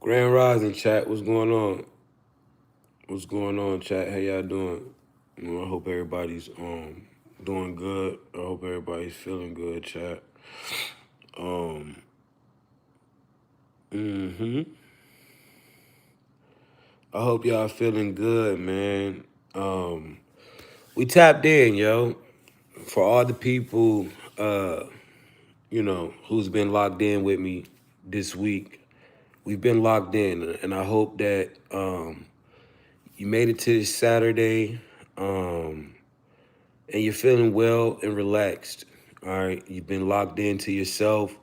Grand Rising chat, what's going on? What's going on, chat? How y'all doing? I hope everybody's doing good. I hope everybody's feeling good, chat. hmm I hope y'all feeling good, man. We tapped in, yo. For all the people, who's been locked in with me this week. We've been locked in, and I hope that you made it to this Saturday, and you're feeling well and relaxed. All right, you've been locked into yourself,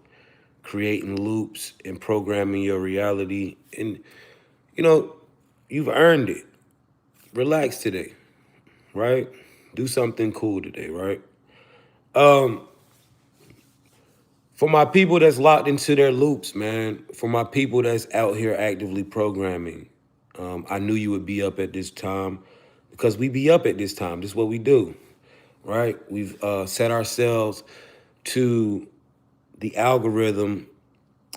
creating loops and programming your reality, and you know you've earned it. Relax today, right? Do something cool today, right? Um, for my people that's locked into their loops, man. For my people that's out here actively programming, I knew you would be up at this time because we be up at this time. This is what we do, right? We've set ourselves to the algorithm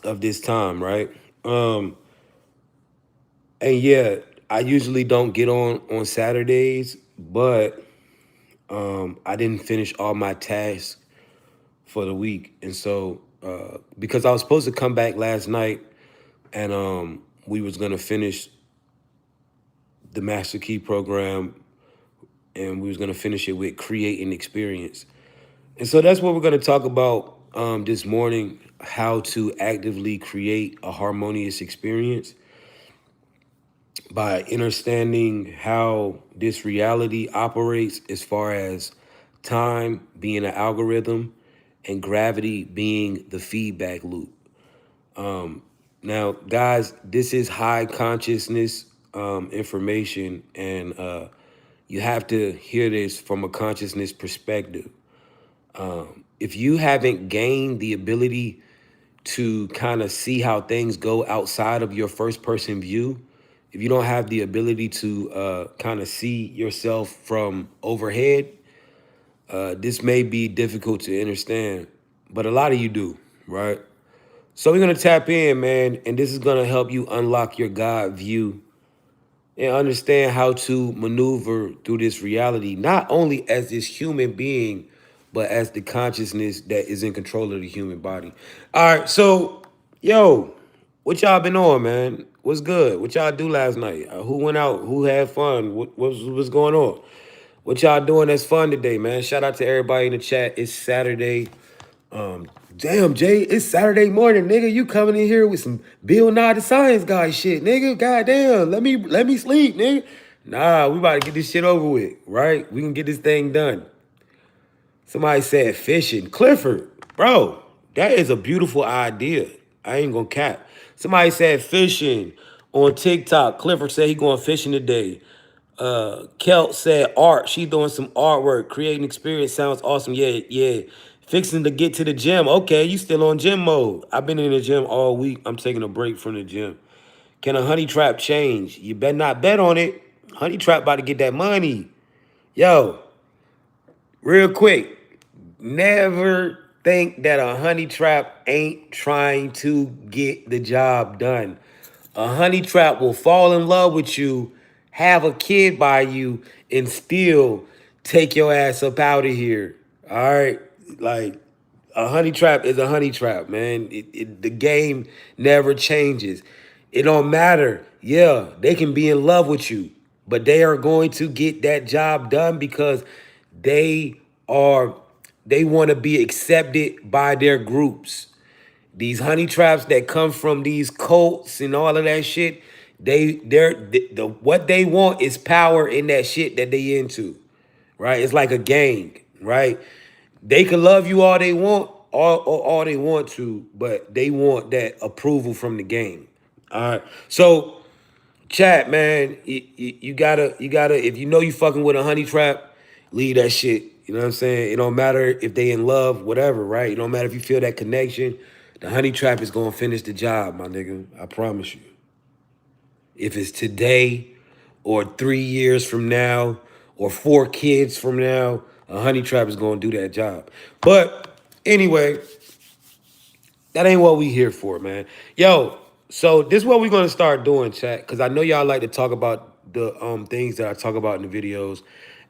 of this time, right? Um, and yeah, I usually don't get on Saturdays, but I didn't finish all my tasks for the week, and so because I was supposed to come back last night, and we was gonna finish the Master Key program, and we was gonna finish it with creating experience, and so that's what we're gonna talk about this morning: how to actively create a harmonious experience by understanding how this reality operates as far as time being an algorithm and gravity being the feedback loop. Now, guys, this is high consciousness information, and you have to hear this from a consciousness perspective. If you haven't gained the ability to kind of see how things go outside of your first person view, if you don't have the ability to kind of see yourself from overhead, this may be difficult to understand, but a lot of you do, right? So we're gonna tap in, man, and this is gonna help you unlock your God view and understand how to maneuver through this reality, not only as this human being, but as the consciousness that is in control of the human body. All right, so yo, what y'all been on, man? What's good? What y'all do last night? Who went out? Who had fun? What's going on? What y'all doing that's fun today, man? Shout out to everybody in the chat. It's Saturday. Um, Damn, Jay, it's Saturday morning, nigga. You coming in here with some Bill Nye the Science Guy shit, nigga. Goddamn, let me sleep, nigga. Nah, we about to get this shit over with, right? We can get this thing done. Somebody said fishing. Clifford, bro, that is a beautiful idea. I ain't gonna cap. Somebody said fishing on TikTok. Clifford said he going fishing today. Kelt said art. She doing some artwork. Creating experience sounds awesome. Yeah, yeah. Fixing to get to the gym. Okay, you still on gym mode. I've been in the gym all week. I'm taking a break from the gym. Can a honey trap change? You better not bet on it. Honey trap about to get that money. Yo, real quick. Never think that a honey trap ain't trying to get the job done. A honey trap will fall in love with you, have a kid by you, and still take your ass up out of here. All right? Like, a honey trap is a honey trap, man. The game never changes. It don't matter. Yeah, they can be in love with you, but they are going to get that job done because they are they want to be accepted by their groups. These honey traps that come from these cults and all of that shit, What they want is power in that shit that they into, right? It's like a gang, right? They can love you all they want, all they want to, but they want that approval from the game. All right. So, chat, man, you gotta, if you know you fucking with a honey trap, leave that shit. You know what I'm saying? It don't matter if they in love, whatever, right? It don't matter if you feel that connection. The honey trap is gonna finish the job, my nigga. I promise you. If it's today or 3 years from now or 4 kids from now, a honey trap is gonna do that job. But anyway, that ain't what we here for, man. Yo, so this is what we're gonna start doing, chat, because I know y'all like to talk about the things that I talk about in the videos,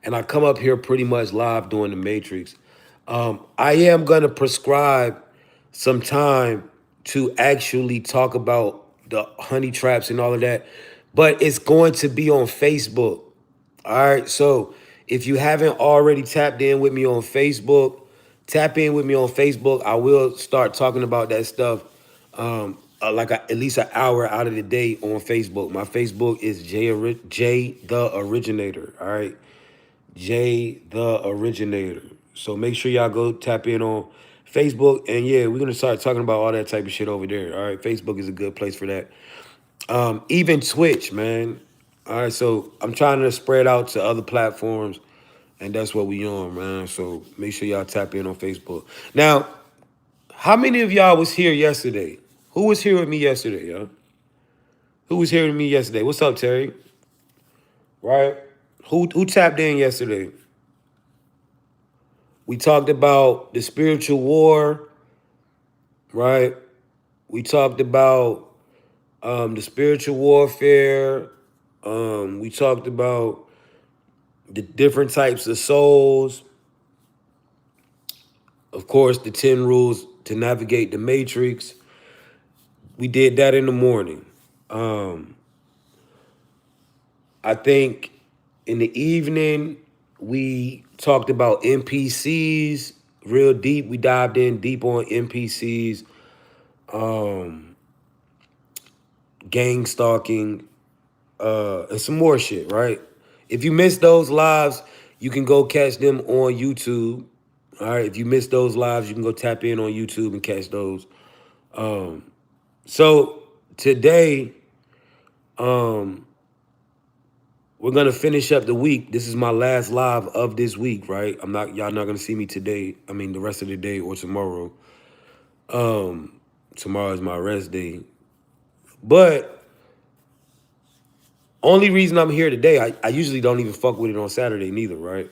and I come up here pretty much live doing the Matrix. I am gonna prescribe some time to actually talk about the honey traps and all of that, but it's going to be on Facebook. All right. So if you haven't already tapped in with me on Facebook, tap in with me on Facebook. I will start talking about that stuff at least an hour out of the day on Facebook. My Facebook is J the Originator. All right. J the Originator. So make sure y'all go tap in on Facebook. And yeah, we're gonna start talking about all that type of shit over there. All right. Facebook is a good place for that. Even Twitch, man. All right, so I'm trying to spread out to other platforms, and that's what we on, man. So make sure y'all tap in on Facebook. Now, how many of y'all was here yesterday? Who was here with me yesterday, yo? Who was here with me yesterday? What's up, Terry? Right? Who tapped in yesterday? We talked about the spiritual war, right? We talked about the spiritual warfare. We talked about the different types of souls. Of course, the 10 rules to navigate the matrix. We did that in the morning. I think in the evening, we talked about NPCs real deep. We dived in deep on NPCs, gang stalking, and some more shit, right? If you missed those lives, you can go catch them on YouTube. All right, if you missed those lives, you can go tap in on YouTube and catch those. So today, we're gonna finish up the week. This is my last live of this week, right? Y'all not gonna see me today. I mean, the rest of the day or tomorrow. Tomorrow is my rest day. But only reason I'm here today, I usually don't even fuck with it on Saturday neither, right?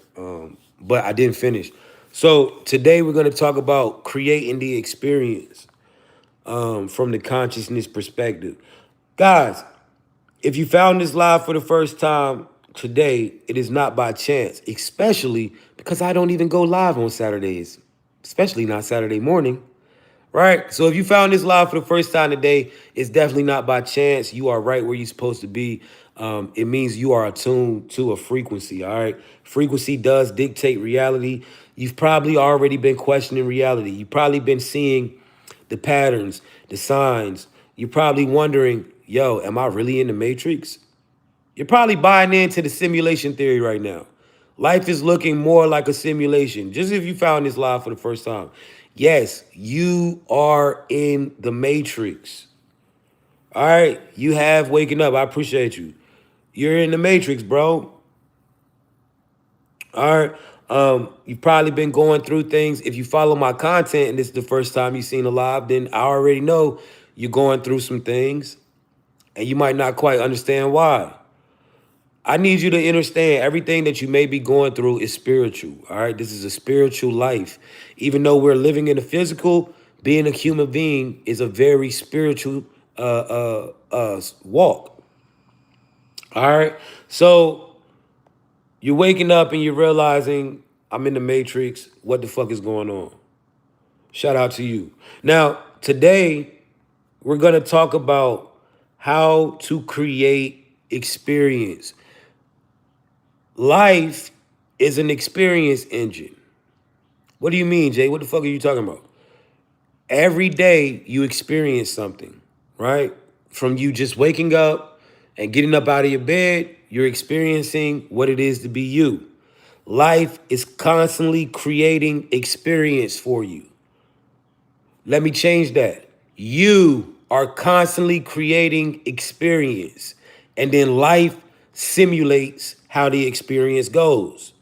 But I didn't finish. So today we're gonna talk about creating the experience from the consciousness perspective. Guys, if you found this live for the first time today, it is not by chance, especially because I don't even go live on Saturdays, especially not Saturday morning, right? So if you found this live for the first time today, it's definitely not by chance. You are right where you're supposed to be. It means you are attuned to a frequency, all right? Frequency does dictate reality. You've probably already been questioning reality. You've probably been seeing the patterns, the signs. You're probably wondering, yo, am I really in the matrix? You're probably buying into the simulation theory right now. Life is looking more like a simulation. Just if you found this live for the first time. Yes, you are in the matrix. All right, you have waking up. I appreciate you. You're in the matrix, bro. All right. You've probably been going through things. If you follow my content and this is the first time you've seen a live, then I already know you're going through some things and you might not quite understand why. I need you to understand everything that you may be going through is spiritual. All right. This is a spiritual life. Even though we're living in the physical, being a human being is a very spiritual walk. All right. So you're waking up and you're realizing I'm in the matrix. What the fuck is going on? Shout out to you. Now, today, we're going to talk about how to create experience. Life is an experience engine. What do you mean, Jay? What the fuck are you talking about? Every day you experience something, right? From you just waking up, And getting up out of your bed, you're experiencing what it is to be you. Life is constantly creating experience for you. Let me change that. You are constantly creating experience, and then life simulates how the experience goes.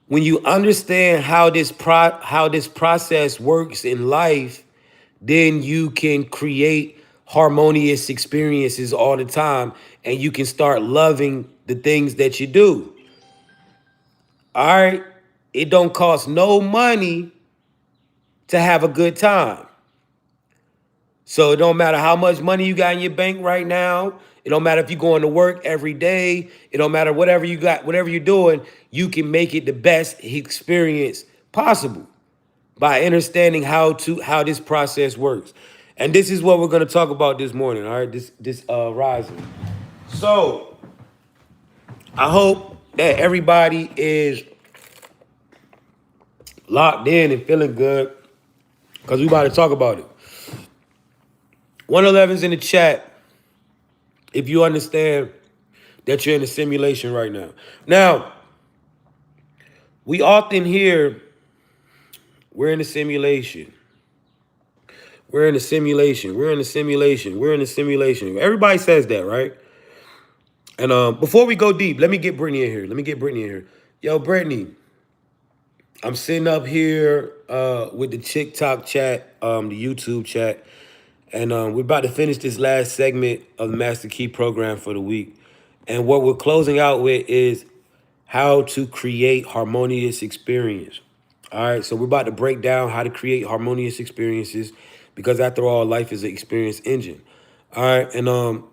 When you understand how this process works in life, then you can create harmonious experiences all the time, and you can start loving the things that you do. All right? It don't cost no money to have a good time. So it don't matter how much money you got in your bank right now. It don't matter if you're going to work every day. It don't matter whatever you got, whatever you're doing, you can make it the best experience possible by understanding how this process works. And this is what we're going to talk about this morning, all right? This rising. So, I hope that everybody is locked in and feeling good, because we about to talk about it. 111's in the chat if you understand that you're in a simulation right now. Now, we often hear, we're in a simulation. We're in a simulation. We're in a simulation. We're in a simulation. Everybody says that, right? And before we go deep, let me get Brittany in here. Yo, Brittany, I'm sitting up here with the TikTok chat, the YouTube chat, and we're about to finish this last segment of the Master Key program for the week. And what we're closing out with is how to create harmonious experience. All right, so we're about to break down how to create harmonious experiences, because after all, life is an experience engine. All right, and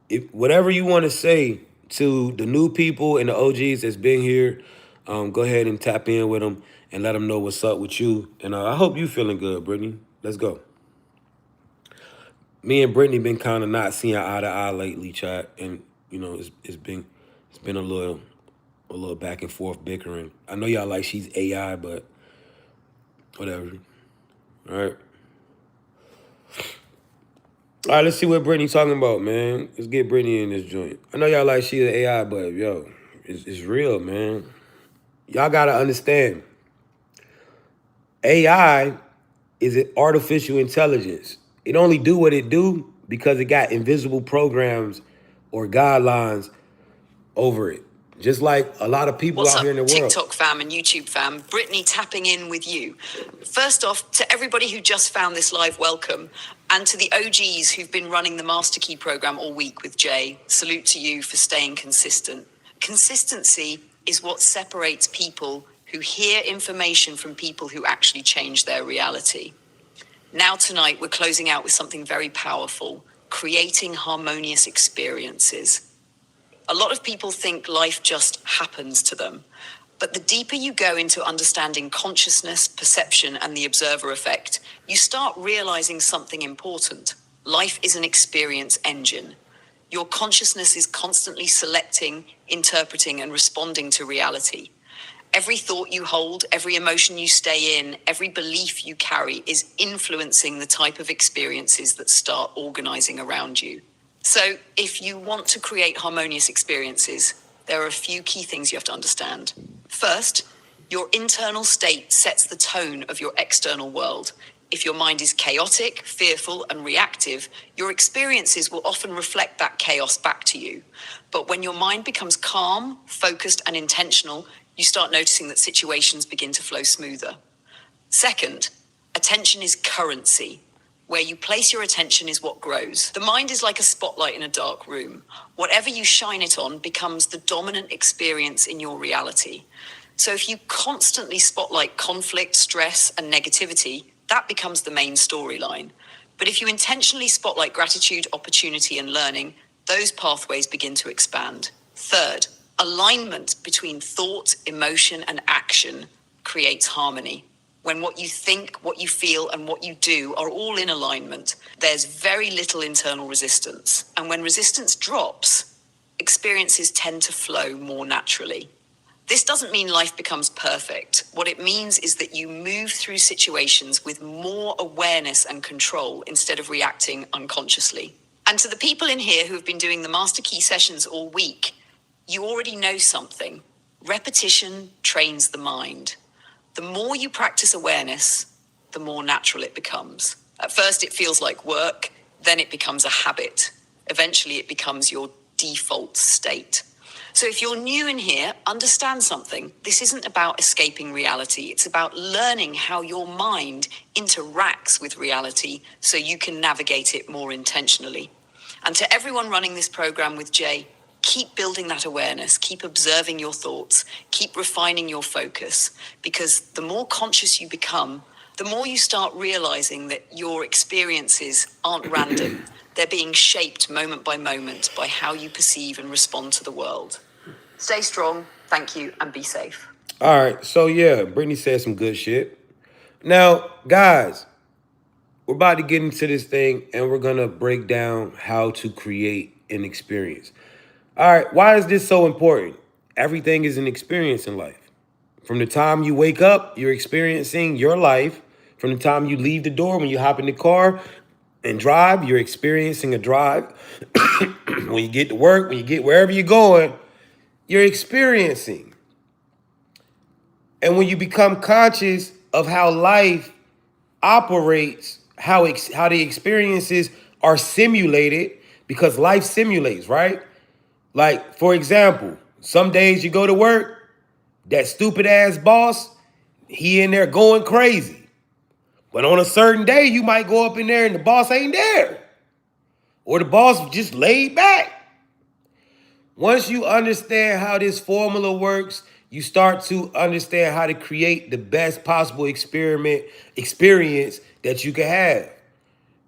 if whatever you want to say to the new people and the OGs that's been here, go ahead and tap in with them and let them know what's up with you. And I hope you feeling good, Brittany. Let's go. Me and Brittany been kind of not seeing eye to eye lately, chat, and you know it's been a little back and forth bickering. I know y'all like she's AI, but whatever. All right. All right, let's see what Brittany's talking about, man. Let's get Brittany in this joint. I know y'all like she's an AI, but yo, it's real, man. Y'all gotta understand. AI is an artificial intelligence. It only do what it do because it got invisible programs or guidelines over it. Just like a lot of people What's out up, here in the world. TikTok fam and YouTube fam? Brittany tapping in with you. First off, to everybody who just found this live, welcome. And to the OGs who've been running the Master Key program all week with Jay, salute to you for staying consistent. Consistency is what separates people who hear information from people who actually change their reality. Now tonight, we're closing out with something very powerful, creating harmonious experiences. A lot of people think life just happens to them. But the deeper you go into understanding consciousness, perception, and the observer effect, you start realizing something important. Life is an experience engine. Your consciousness is constantly selecting, interpreting, and responding to reality. Every thought you hold, every emotion you stay in, every belief you carry is influencing the type of experiences that start organizing around you. So, if you want to create harmonious experiences, there are a few key things you have to understand. First, your internal state sets the tone of your external world. If your mind is chaotic, fearful, and reactive, your experiences will often reflect that chaos back to you. But when your mind becomes calm, focused, and intentional, you start noticing that situations begin to flow smoother. Second, attention is currency. Where you place your attention is what grows. The mind is like a spotlight in a dark room. Whatever you shine it on becomes the dominant experience in your reality. So if you constantly spotlight conflict, stress, and negativity, that becomes the main storyline. But if you intentionally spotlight gratitude, opportunity, and learning, those pathways begin to expand. Third, alignment between thought, emotion, and action creates harmony. When what you think, what you feel, and what you do are all in alignment, there's very little internal resistance. And when resistance drops, experiences tend to flow more naturally. This doesn't mean life becomes perfect. What it means is that you move through situations with more awareness and control instead of reacting unconsciously. And to the people in here who have been doing the Master Key sessions all week, you already know something. Repetition trains the mind. The more you practice awareness, the more natural it becomes. At first, it feels like work, then it becomes a habit. Eventually, it becomes your default state. So if you're new in here, understand something. This isn't about escaping reality. It's about learning how your mind interacts with reality so you can navigate it more intentionally. And to everyone running this program with Jay, keep building that awareness, keep observing your thoughts, keep refining your focus, because the more conscious you become, the more you start realizing that your experiences aren't random. They're being shaped moment by how you perceive and respond to the world. Stay strong, thank you, and be safe. All right, so yeah, Brittany said some good shit. Now, guys, we're about to get into this thing and we're gonna break down how to create an experience. All right, why is this so important? Everything is an experience in life. From the time you wake up, you're experiencing your life. From the time you leave the door, when you hop in the car and drive, you're experiencing a drive. When you get to work, when you get wherever you're going, you're experiencing. And when you become conscious of how life operates, how the experiences are simulated, because life simulates, right? Like, for example, some days you go to work, that stupid ass boss, he in there going crazy. But on a certain day, you might go up in there and the boss ain't there. Or the boss just laid back. Once you understand how this formula works, you start to understand how to create the best possible experience that you can have.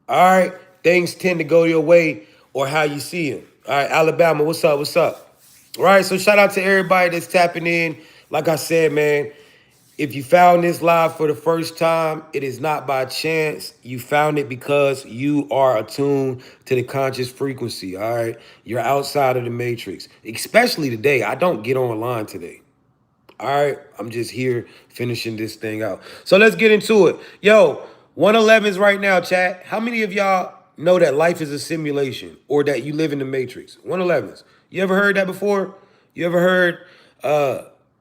All right? Things tend to go your way or how you see them. All right, Alabama, what's up? What's up? All right, so shout out to everybody that's tapping in. Like I said, man, if you found this live for the first time, it is not by chance. You found it because you are attuned to the conscious frequency, all right? You're outside of the matrix, especially today. I don't get online today, all right? I'm just here finishing this thing out. So let's get into it. Yo, 111s right now, chat. How many of y'all know that life is a simulation or that you live in the matrix? 111s. You ever heard that before? You ever heard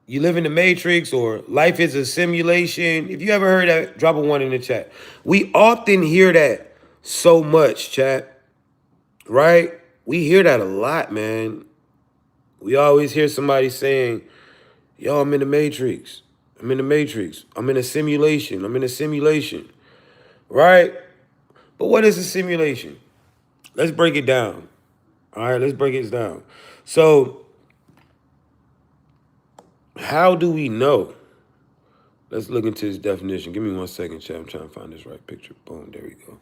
you live in the matrix or life is a simulation? If you ever heard that, drop a 1 in the chat. We often hear that so much, chat, right? We hear that a lot, man. We always hear somebody saying, yo, I'm in the matrix. I'm in the matrix. I'm in a simulation. I'm in a simulation, right? But what is a simulation? Let's break it down. All right, let's break it down. So, how do we know? Let's look into this definition. Give me 1 second, chat. I'm trying to find this right picture. Boom, there we go.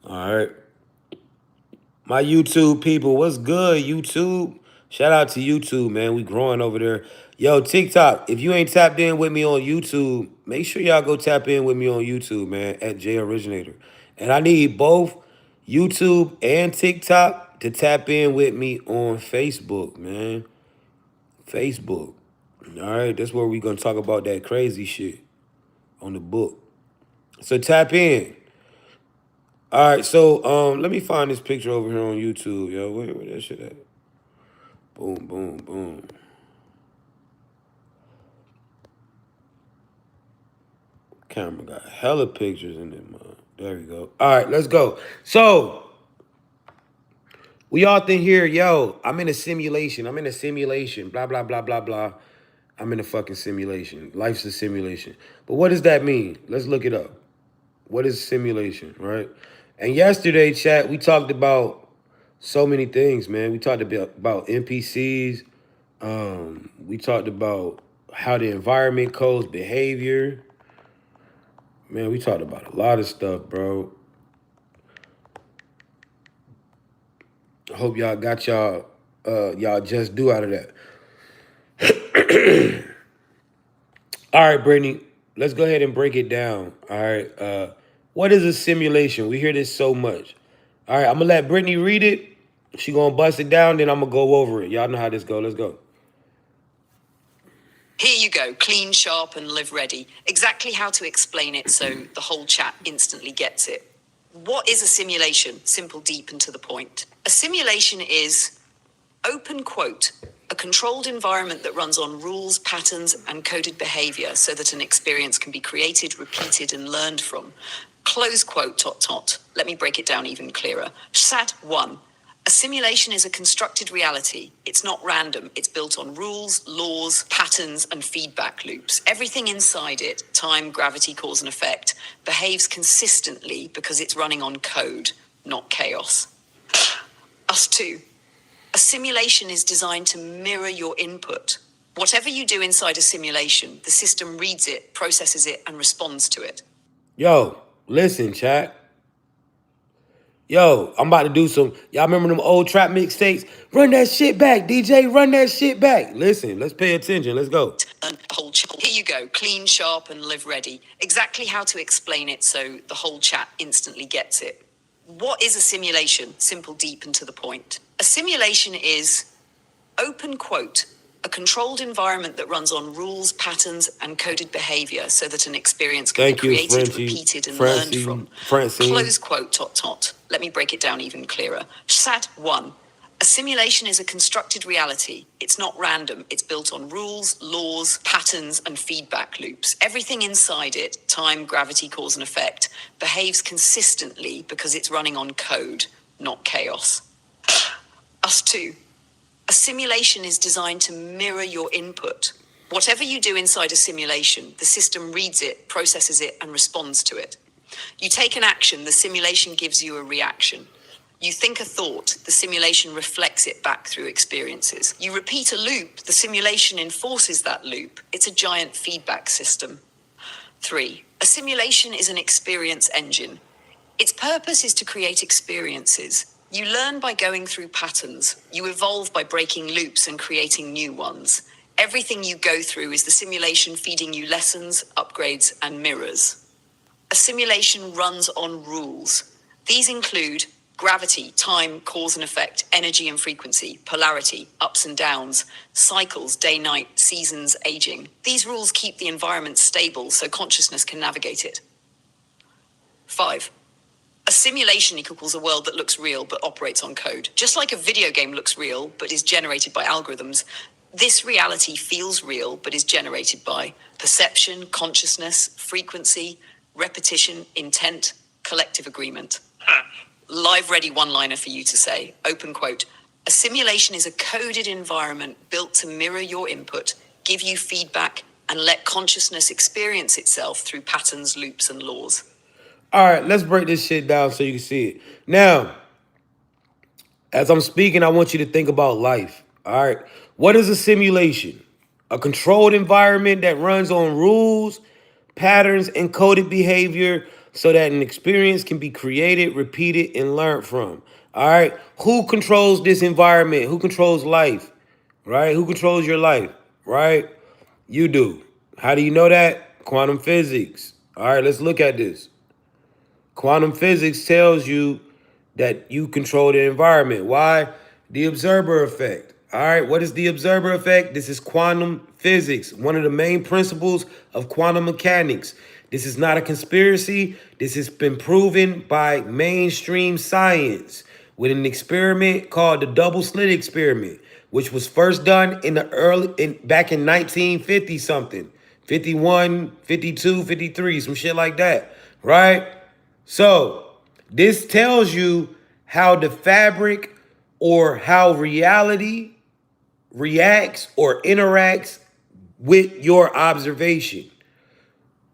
All right. My YouTube people, what's good, YouTube? Shout out to YouTube, man. We growing over there. Yo, TikTok, if you ain't tapped in with me on YouTube, make sure y'all go tap in with me on YouTube, man, at J Originator. And I need both YouTube and TikTok to tap in with me on Facebook, man. Facebook. All right, that's where we going to talk about that crazy shit on the book. So tap in. All right, so let me find this picture over here on YouTube, yo. Where that shit at? Boom, boom, boom. Camera got hella pictures in it, man. There we go. All right, let's go. So we often hear, yo, I'm in a simulation. I'm in a simulation. Blah, blah, blah, blah, blah. I'm in a fucking simulation. Life's a simulation. But what does that mean? Let's look it up. What is simulation, right? And yesterday, chat, we talked about so many things, man. We talked about NPCs. We talked about how the environment codes behavior. Man, we talked about a lot of stuff, bro. I hope y'all got y'all just do out of that. All right, Brittany, let's go ahead and break it down. All right. What is a simulation? We hear this so much. All right, I'm gonna let Brittany read it. She gonna bust it down, then I'm gonna go over it. Y'all know how this go. Let's go. Here you go, clean, sharp, and live ready. Exactly how to explain it so the whole chat instantly gets it. What is a simulation? Simple, deep, and to the point. A simulation is, open quote, a controlled environment that runs on rules, patterns, and coded behavior so that an experience can be created, repeated, and learned from. Close quote, tot, tot. Let me break it down even clearer. Sat 1. A simulation is a constructed reality. It's not random. It's built on rules, laws, patterns, and feedback loops. Everything inside it, time, gravity, cause, and effect, behaves consistently because it's running on code, not chaos. Us 2. A simulation is designed to mirror your input. Whatever you do inside a simulation, the system reads it, processes it, and responds to it. Yo, listen, chat. Yo, I'm about to do some. Y'all remember them old trap mixtapes? Run that shit back, DJ. Run that shit back. Listen, let's pay attention. Let's go. Here you go, clean, sharp, and live ready. Exactly how to explain it so the whole chat instantly gets it. What is a simulation? Simple, deep, and to the point. A simulation is, open quote, a controlled environment that runs on rules, patterns, and coded behavior so that an experience can be created, repeated, and learned from. Close quote, tot, tot. Let me break it down even clearer. Sat 1. A simulation is a constructed reality. It's not random. It's built on rules, laws, patterns, and feedback loops. Everything inside it, time, gravity, cause, and effect, behaves consistently because it's running on code, not chaos. Us 2. A simulation is designed to mirror your input. Whatever you do inside a simulation, the system reads it, processes it, and responds to it. You take an action, the simulation gives you a reaction. You think a thought, the simulation reflects it back through experiences. You repeat a loop, the simulation enforces that loop. It's a giant feedback system. 3. A simulation is an experience engine. Its purpose is to create experiences. You learn by going through patterns. You evolve by breaking loops and creating new ones. Everything you go through is the simulation feeding you lessons, upgrades, and mirrors. A simulation runs on rules. These include gravity, time, cause and effect, energy and frequency, polarity, ups and downs, cycles, day, night, seasons, aging. These rules keep the environment stable so consciousness can navigate it. 5. A simulation equals a world that looks real but operates on code. Just like a video game looks real but is generated by algorithms, this reality feels real but is generated by perception, consciousness, frequency, repetition, intent, collective agreement. Live ready one-liner for you to say. Open quote. A simulation is a coded environment built to mirror your input, give you feedback, and let consciousness experience itself through patterns, loops, and laws. All right, let's break this shit down so you can see it. Now, as I'm speaking, I want you to think about life. All right. What is a simulation? A controlled environment that runs on rules, patterns, and coded behavior so that an experience can be created, repeated, and learned from. All right. Who controls this environment? Who controls life? Right? Who controls your life? Right? You do. How do you know that? Quantum physics. All right, let's look at this. Quantum physics tells you that you control the environment. Why? The observer effect. All right, what is the observer effect? This is quantum physics, one of the main principles of quantum mechanics. This is not a conspiracy. This has been proven by mainstream science with an experiment called the double slit experiment, which was first done back in 1950 something, 51, 52, 53, some shit like that, right? So this tells you how the fabric or how reality reacts or interacts with your observation.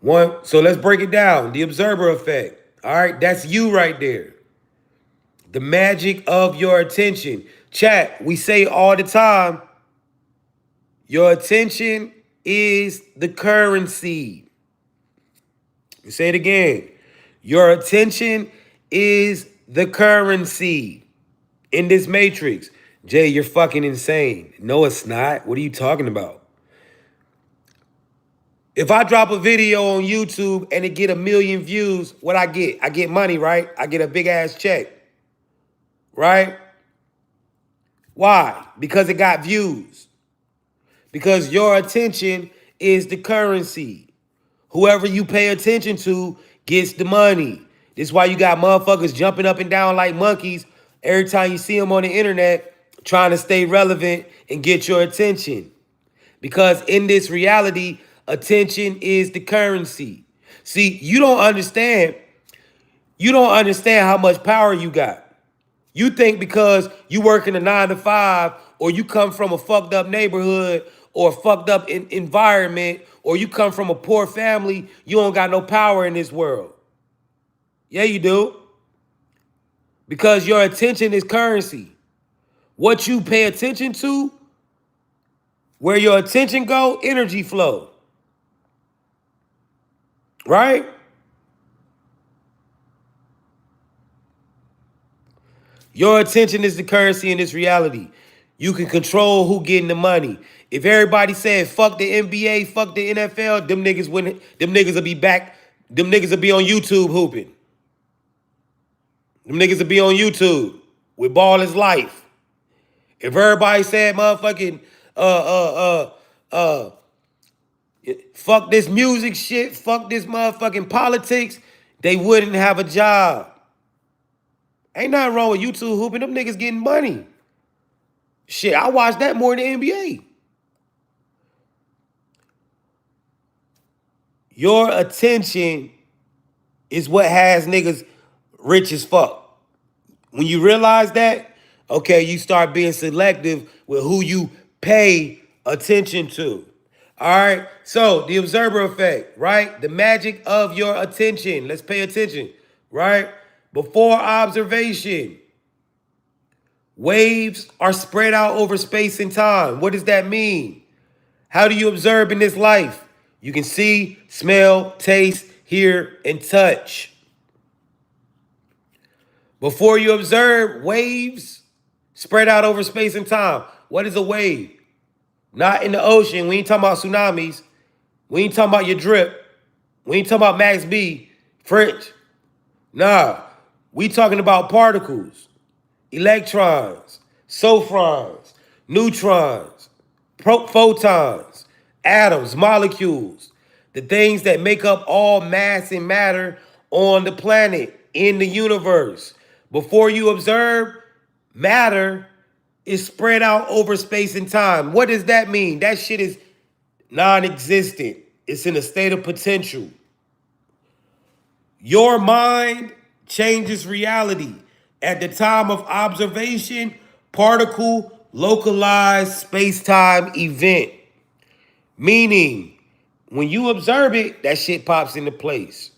So let's break it down. The observer effect. All right, that's you right there. The magic of your attention. Chat, we say all the time, your attention is the currency. We say it again. Your attention is the currency in this matrix. Jay, you're fucking insane. No, it's not. What are you talking about? If I drop a video on YouTube and it get 1 million views, what I get? I get money, right? I get a big ass check, right? Why? Because it got views. Because your attention is the currency. Whoever you pay attention to gets the money. This is why you got motherfuckers jumping up and down like monkeys every time you see them on the internet trying to stay relevant and get your attention. Because in this reality, attention is the currency. See, you don't understand how much power you got. You think because you work in a 9 to 5 or you come from a fucked up neighborhood or a fucked up environment or you come from a poor family, you don't got no power in this world. Yeah, you do. Because your attention is currency. What you pay attention to, where your attention go, energy flow. Right? Your attention is the currency in this reality. You can control who getting the money. If everybody said fuck the NBA, fuck the NFL, them niggas will be back. Them niggas will be on YouTube hooping. Them niggas will be on YouTube with Ball is Life. If everybody said motherfucking fuck this music shit, fuck this motherfucking politics, they wouldn't have a job. Ain't nothing wrong with YouTube hooping. Them niggas getting money. Shit, I watch that more than the NBA. Your attention is what has niggas rich as fuck. When you realize that, okay, you start being selective with who you pay attention to. All right, so the observer effect, right? The magic of your attention. Let's pay attention, right? Before observation, waves are spread out over space and time. What does that mean? How do you observe in this life? You can see, smell, taste, hear, and touch. Before you observe, waves spread out over space and time. What is a wave? Not in the ocean. We ain't talking about tsunamis. We ain't talking about your drip. We ain't talking about Max B, French. Nah, we talking about particles, electrons, sophrons, neutrons, photons, atoms, molecules, the things that make up all mass and matter on the planet, in the universe. Before you observe, matter is spread out over space and time. What does that mean? That shit is non-existent. It's in a state of potential. Your mind changes reality. At the time of observation, particle, localized space-time event. Meaning, when you observe it, that shit pops into place.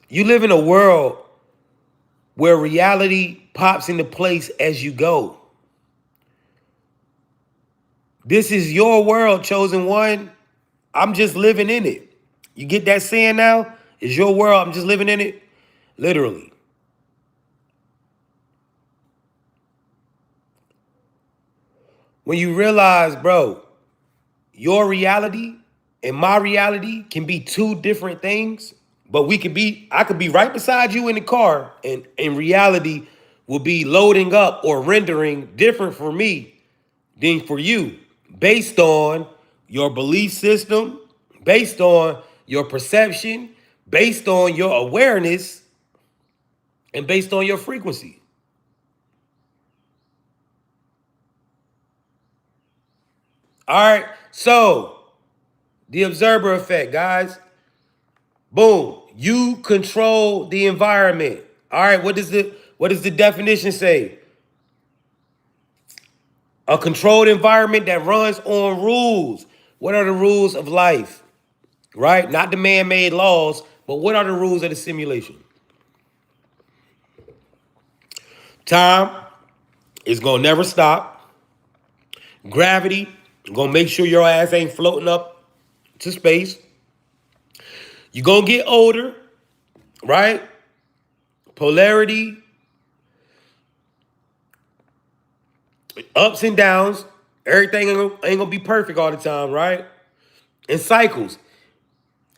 You live in a world where reality pops into place as you go. This is your world, chosen one. I'm just living in it. You get that saying now? It's your world, I'm just living in it. Literally. When you realize, bro, your reality and my reality can be two different things, but I could be right beside you in the car, and in reality will be loading up or rendering different for me than for you, based on your belief system, based on your perception, based on your awareness, and based on your frequency. All right, so the observer effect, guys. Boom, you control the environment. All right, what does the definition say? A controlled environment that runs on rules. What are the rules of life? Right? Not the man-made laws, but what are the rules of the simulation? Time is gonna never stop. Gravity, gonna make sure your ass ain't floating up to space. You're gonna get older, right? Polarity, ups and downs. Everything ain't gonna be perfect all the time, right? And cycles.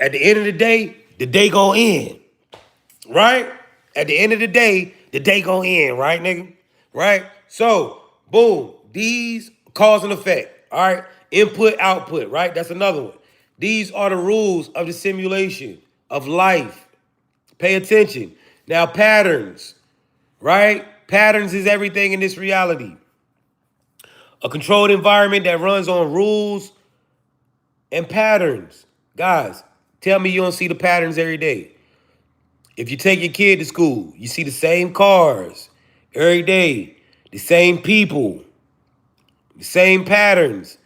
At the end of the day gonna end, right? At the end of the day gonna end, right, nigga? Right? So, boom, these cause and effect. All right, input, output, right? That's another one. These are the rules of the simulation of life. Pay attention. Now, patterns, right? Patterns is everything in this reality. A controlled environment that runs on rules and patterns. Guys, tell me you don't see the patterns every day. If you take your kid to school, you see the same cars every day, the same people, the same patterns.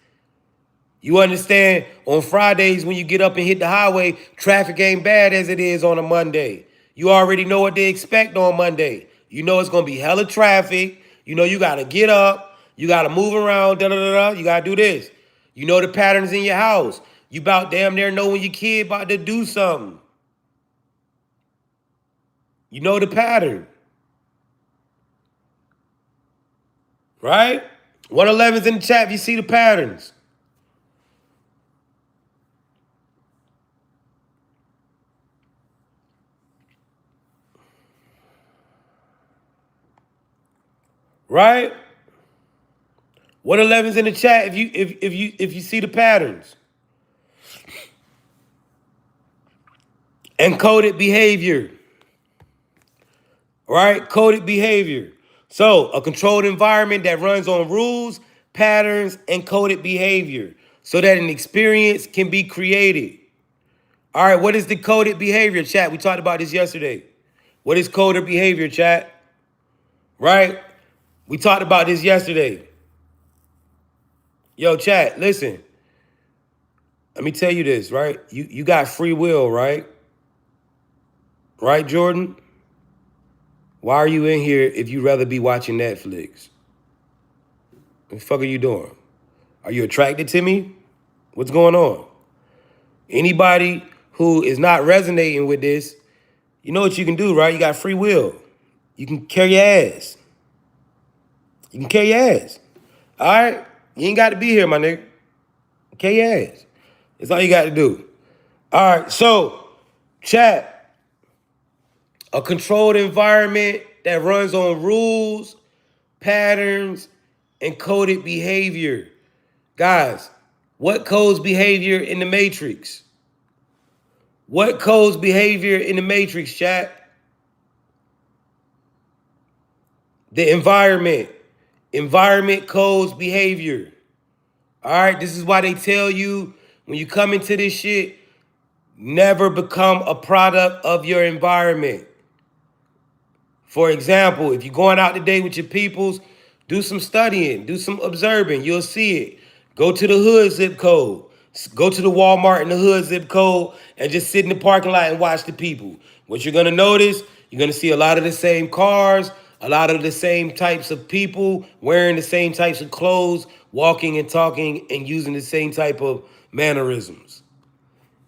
You understand, on Fridays when you get up and hit the highway, traffic ain't bad as it is on a Monday. You already know what they expect on Monday. You know it's going to be hella traffic. You know you got to get up. You got to move around. Da-da-da-da. You got to do this. You know the patterns in your house. You about damn near know when your kid about to do something. You know the pattern. Right? 111's in the chat if you see the patterns. Right? 111's in the chat if you see the patterns. Encoded behavior. Right? Coded behavior. So, a controlled environment that runs on rules, patterns, and coded behavior so that an experience can be created. All right, what is the coded behavior, chat? We talked about this yesterday. What is coded behavior, chat? Right? We talked about this yesterday. Yo, chat, listen. Let me tell you this, right? You got free will, right? Right, Jordan? Why are you in here if you'd rather be watching Netflix? What the fuck are you doing? Are you attracted to me? What's going on? Anybody who is not resonating with this, you know what you can do, right? You got free will. You can carry your ass. You can carry your ass. All right? You ain't got to be here, my nigga. Carry your ass. That's all you got to do. All right, so, chat. A controlled environment that runs on rules, patterns, and coded behavior. Guys, what codes behavior in the Matrix? What codes behavior in the Matrix, chat? The environment. Environment codes behavior. All right, this is why they tell you when you come into this shit, never become a product of your environment. For example, if you're going out today with your peoples, do some studying, do some observing. You'll see it. Go to the hood zip code. Go to the Walmart in the hood zip code and just sit in the parking lot and watch the people. What you're going to notice, you're going to see a lot of the same cars, a lot of the same types of people wearing the same types of clothes, walking and talking and using the same type of mannerisms.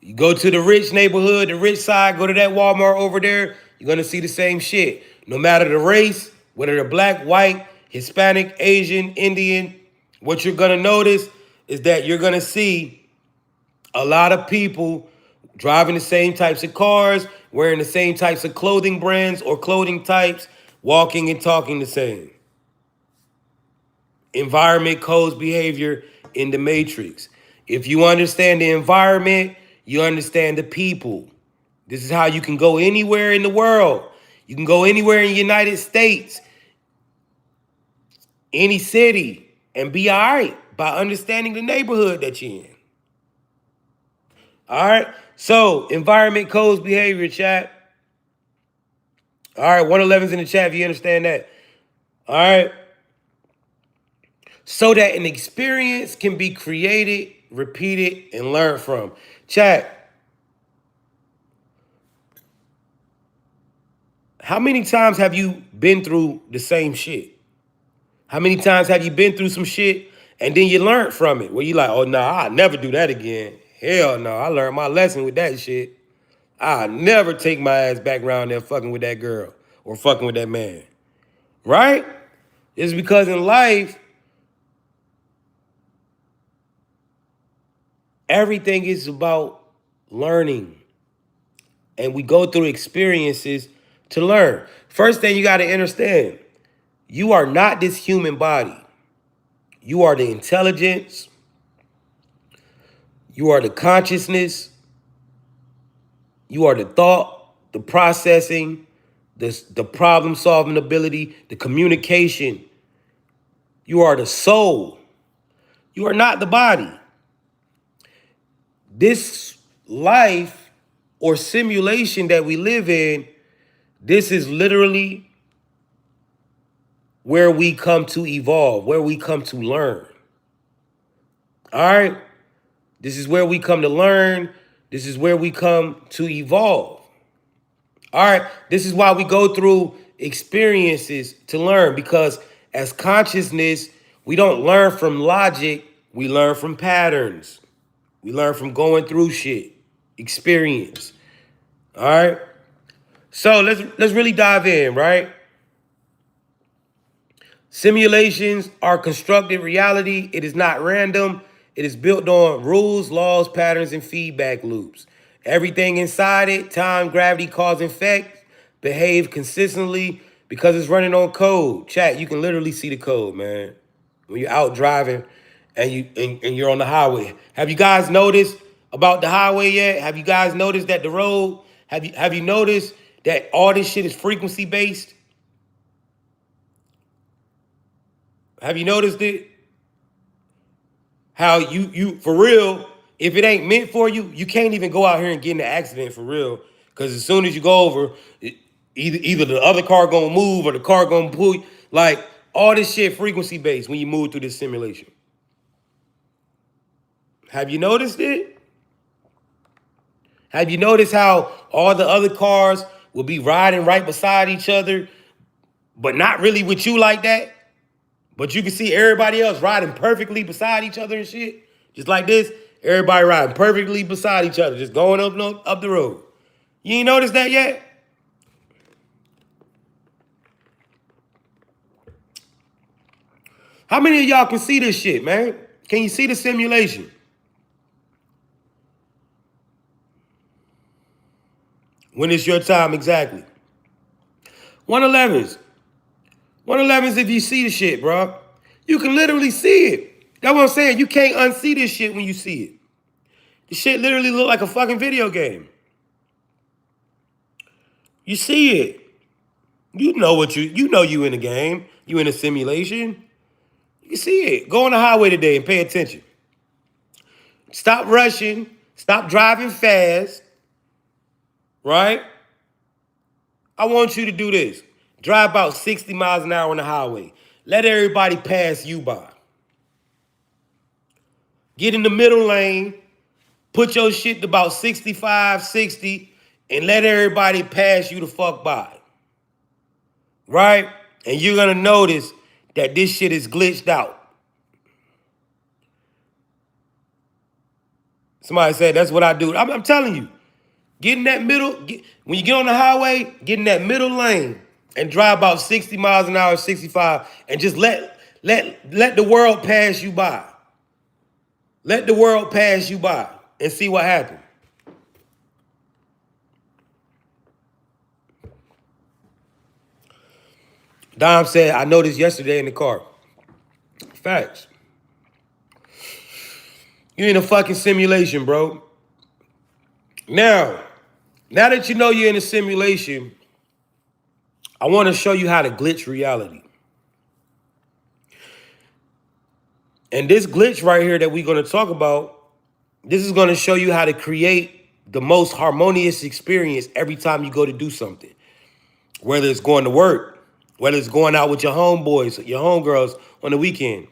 You go to the rich neighborhood, the rich side, go to that Walmart over there, you're going to see the same shit. No matter the race, whether they're black, white, Hispanic, Asian, Indian, what you're going to notice is that you're going to see a lot of people driving the same types of cars, wearing the same types of clothing brands or clothing types, walking and talking the same. Environment codes behavior in the Matrix. If you understand the environment, you understand the people. This is how you can go anywhere in the world. You can go anywhere in the United States, any city, and be all right by understanding the neighborhood that you're in. All right? So, environment codes behavior, chat. All right, 111's in the chat if you understand that. All right? So that an experience can be created, repeated, and learned from. Chat. How many times have you been through the same shit? How many times have you been through some shit and then you learned from it? Where you like, oh, no, I'll never do that again. Hell no, I learned my lesson with that shit. I'll never take my ass back around there fucking with that girl or fucking with that man. Right? It's because in life, everything is about learning. And we go through experiences to learn. First thing you got to understand, you are not this human body. You are the intelligence, You are the consciousness. You are the thought, the processing, the problem solving ability, the communication. You are the soul. You are not the body. This life or simulation that we live in, this is literally where we come to evolve, where we come to learn. All right? This is where we come to learn. This is where we come to evolve. All right? This is why we go through experiences to learn, because as consciousness, we don't learn from logic, we learn from patterns. We learn from going through shit, experience. All right? So let's really dive in, right? Simulations are constructed reality. It is not random. It is built on rules, laws, patterns, and feedback loops. Everything inside it, time, gravity, cause, and effect, behave consistently because it's running on code. Chat, you can literally see the code, man. When you're out driving and you're on the highway. Have you guys noticed about the highway yet? Have you guys noticed that the road, have you noticed that all this shit is frequency based? Have you noticed it? How you for real, if it ain't meant for you, you can't even go out here and get in an accident for real. Because as soon as you go over, either the other car gonna move or the car gonna pull you. Like, all this shit frequency based when you move through this simulation. Have you noticed it? Have you noticed how all the other cars will be riding right beside each other, but not really with you like that? But you can see everybody else riding perfectly beside each other and shit. Just like this, everybody riding perfectly beside each other, just going up the road. You ain't noticed that yet? How many of y'all can see this shit, man? Can you see the simulation? When it's your time, exactly. 111s. 111s, if you see the shit, bro. You can literally see it. That's what I'm saying. You can't unsee this shit when you see it. This shit literally look like a fucking video game. You see it. You know you in a game. You in a simulation. You see it. Go on the highway today and pay attention. Stop rushing. Stop driving fast. Right? I want you to do this. Drive about 60 miles an hour on the highway. Let everybody pass you by. Get in the middle lane. Put your shit to about 65, 60, and let everybody pass you the fuck by. Right? And you're going to notice that this shit is glitched out. Somebody said, that's what I do. I'm telling you. Get in that middle, when you get on the highway, get in that middle lane and drive about 60 miles an hour, 65, and just let the world pass you by. Let the world pass you by and see what happens. Dom said, I noticed yesterday in the car. Facts. You in a fucking simulation, bro. Now that you know you're in a simulation, I want to show you how to glitch reality. And this glitch right here that we're going to talk about, this is going to show you how to create the most harmonious experience every time you go to do something. Whether it's going to work, whether it's going out with your homeboys, your homegirls on the weekend,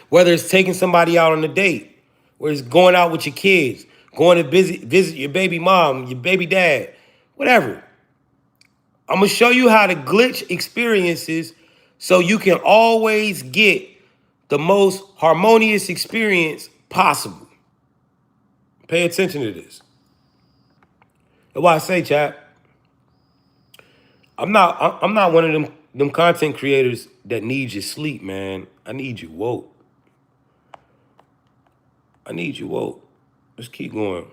whether it's taking somebody out on a date, whether it's going out with your kids, going to visit your baby mom, your baby dad, whatever. I'm going to show you how to glitch experiences so you can always get the most harmonious experience possible. Pay attention to this. That's why I say, chat, I'm not one of them content creators that needs your sleep, man. I need you woke. I need you woke. Let's keep going.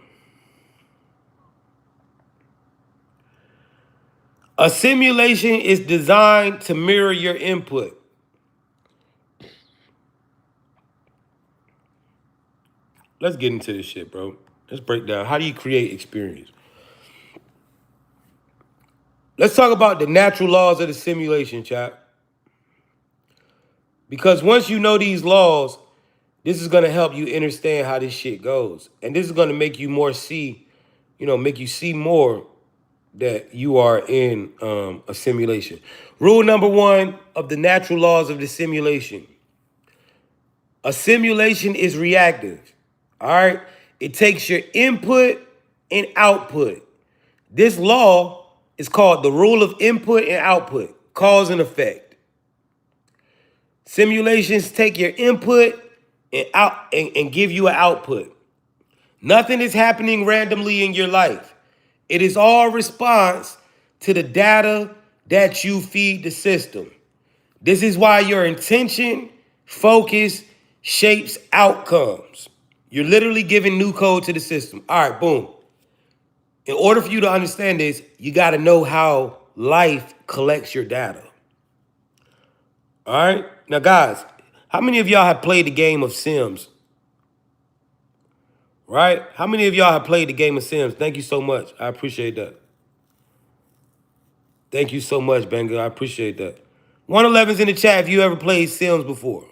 A simulation is designed to mirror your input. let's get into this shit, bro. Let's break down. How do you create experience? Let's talk about the natural laws of the simulation, chap. Because once you know these laws, this is gonna help you understand how this shit goes. And this is gonna make you make you see more that you are in a simulation. Rule number 1 of the natural laws of the simulation. A simulation is reactive, all right? It takes your input and output. This law is called the rule of input and output, cause and effect. Simulations take your input and give you an output. Nothing is happening randomly in your life. It is all response to the data that you feed the system. This is why your intention, focus, shapes outcomes. You're literally giving new code to the system. All right, boom. In order for you to understand this, you got to know how life collects your data. All right? Now, guys, how many of y'all have played the game of Sims? Right? How many of y'all have played the game of Sims? Thank you so much. I appreciate that. Thank you so much, Benga. I appreciate that. 111's in the chat if you ever played Sims before.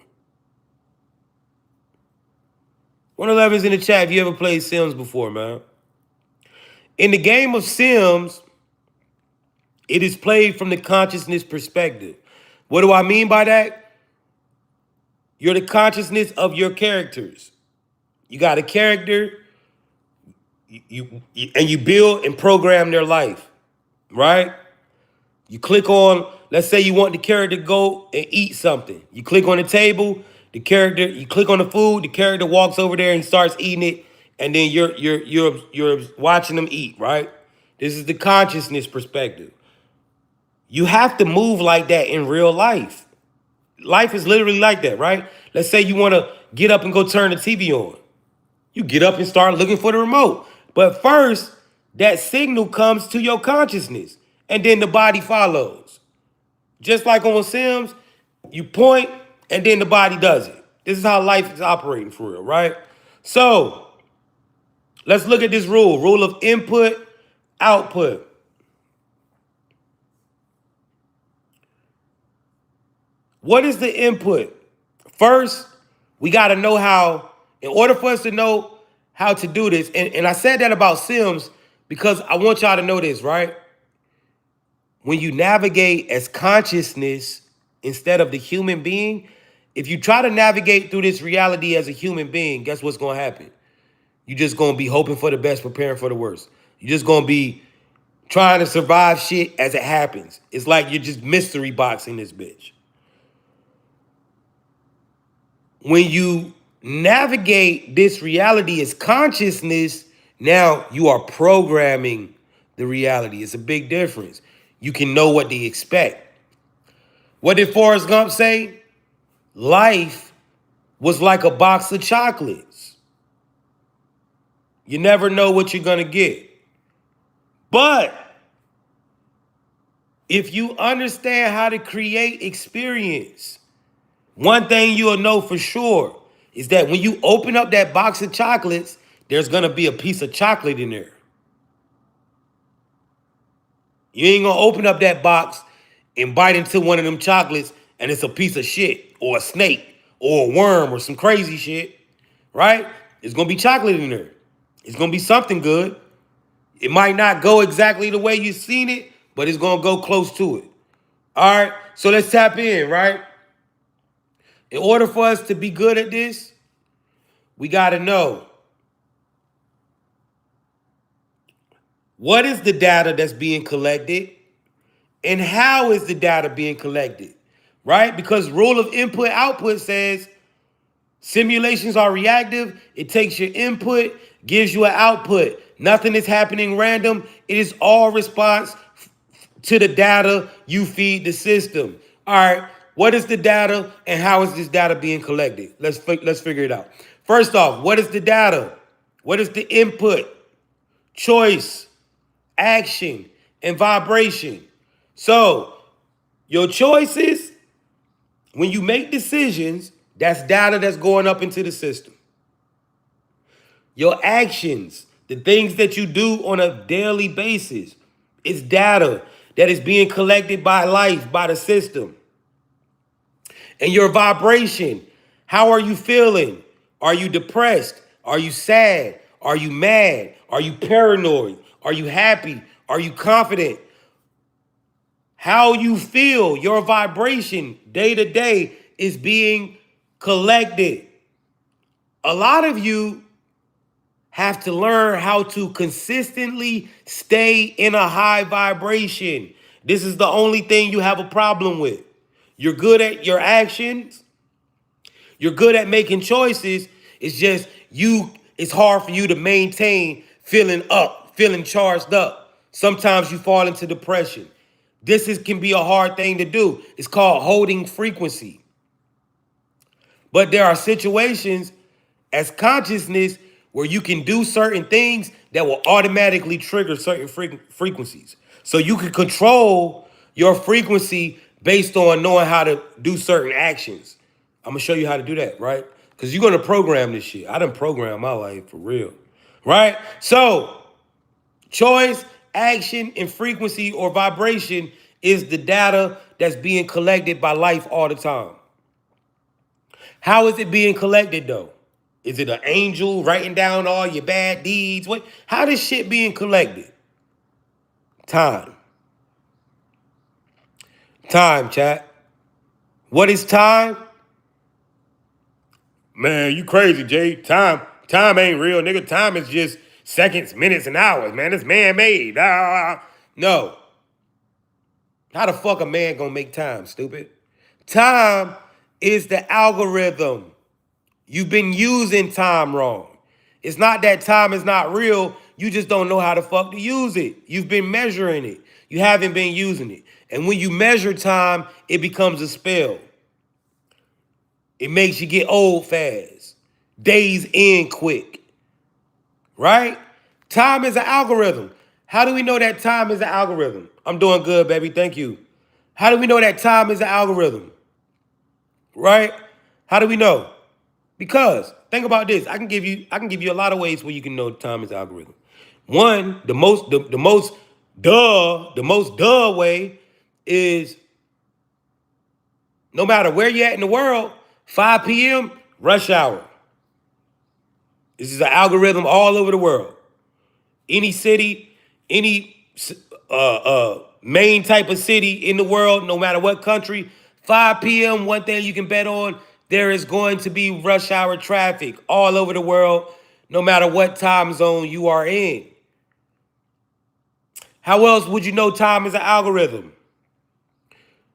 111's in the chat if you ever played Sims before, man. In the game of Sims, it is played from the consciousness perspective. What do I mean by that? You're the consciousness of your characters. You got a character, and you build and program their life, right? You click on, let's say you want the character to go and eat something. You click on the table, you click on the food, the character walks over there and he starts eating it, and then you're watching them eat, right? This is the consciousness perspective. You have to move like that in real life. Life is literally like that, right? Let's say you want to get up and go turn the TV on. You get up and start looking for the remote. But first, that signal comes to your consciousness, and then the body follows. Just like on Sims, you point, and then the body does it. This is how life is operating for real, right? So, let's look at this rule of input, output. What is the input? First, we got to know how, in order for us to know how to do this, and I said that about Sims because I want y'all to know this, right? When you navigate as consciousness instead of the human being, if you try to navigate through this reality as a human being, guess what's going to happen? You're just going to be hoping for the best, preparing for the worst. You're just going to be trying to survive shit as it happens. It's like you're just mystery boxing this bitch. When you navigate this reality as consciousness, now you are programming the reality. It's a big difference. You can know what to expect. What did Forrest Gump say? Life was like a box of chocolates. You never know what you're going to get. But if you understand how to create experience, one thing you'll know for sure is that when you open up that box of chocolates, there's going to be a piece of chocolate in there. You ain't going to open up that box and bite into one of them chocolates and it's a piece of shit or a snake or a worm or some crazy shit, right? There's going to be chocolate in there. It's going to be something good. It might not go exactly the way you've seen it, but it's going to go close to it. All right, so let's tap in, right? In order for us to be good at this, we got to know what is the data that's being collected and how is the data being collected, right? Because rule of input output says simulations are reactive. It takes your input, gives you an output. Nothing is happening random. It is all response to the data you feed the system. All right, what is the data and how is this data being collected? Let's figure it out. First off, what is the data? What is the input? Choice, action, and vibration. So, your choices, when you make decisions, that's data that's going up into the system. Your actions, the things that you do on a daily basis, it's data that is being collected by life, by the system. And your vibration, how are you feeling? Are you depressed? Are you sad? Are you mad? Are you paranoid? Are you happy? Are you confident? How you feel, your vibration day to day is being collected. A lot of you have to learn how to consistently stay in a high vibration. This is the only thing you have a problem with. You're good at your actions. You're good at making choices. It's just it's hard for you to maintain feeling up, feeling charged up. Sometimes you fall into depression. Can be a hard thing to do. It's called holding frequency. But there are situations as consciousness where you can do certain things that will automatically trigger certain frequencies. So you can control your frequency based on knowing how to do certain actions. I'm gonna show you how to do that, right? Because you're gonna program this shit. I done programmed my life for real, right? So choice, action, and frequency or vibration is the data that's being collected by life all the time. How is it being collected though? Is it an angel writing down all your bad deeds? How is shit being collected? Time. Time, chat. What is time? Man, you crazy, Jay. Time ain't real, nigga. Time is just seconds, minutes, and hours, man. It's man-made. No. How the fuck a man gonna make time, stupid? Time is the algorithm. You've been using time wrong. It's not that time is not real. You just don't know how the fuck to use it. You've been measuring it. You haven't been using it. And when you measure time, it becomes a spell. It makes you get old fast. Days end quick. Right? Time is an algorithm. How do we know that time is an algorithm? I'm doing good, baby. Thank you. How do we know that time is an algorithm? Right? How do we know? Because think about this. I can give you a lot of ways where you can know time is an algorithm. One, the most duh way is no matter where you're at in the world, 5 p.m. rush hour. This is an algorithm all over the world. Any city, any main type of city in the world, no matter what country, 5 p.m., one thing you can bet on, there is going to be rush hour traffic all over the world, no matter what time zone you are in. How else would you know time is an algorithm?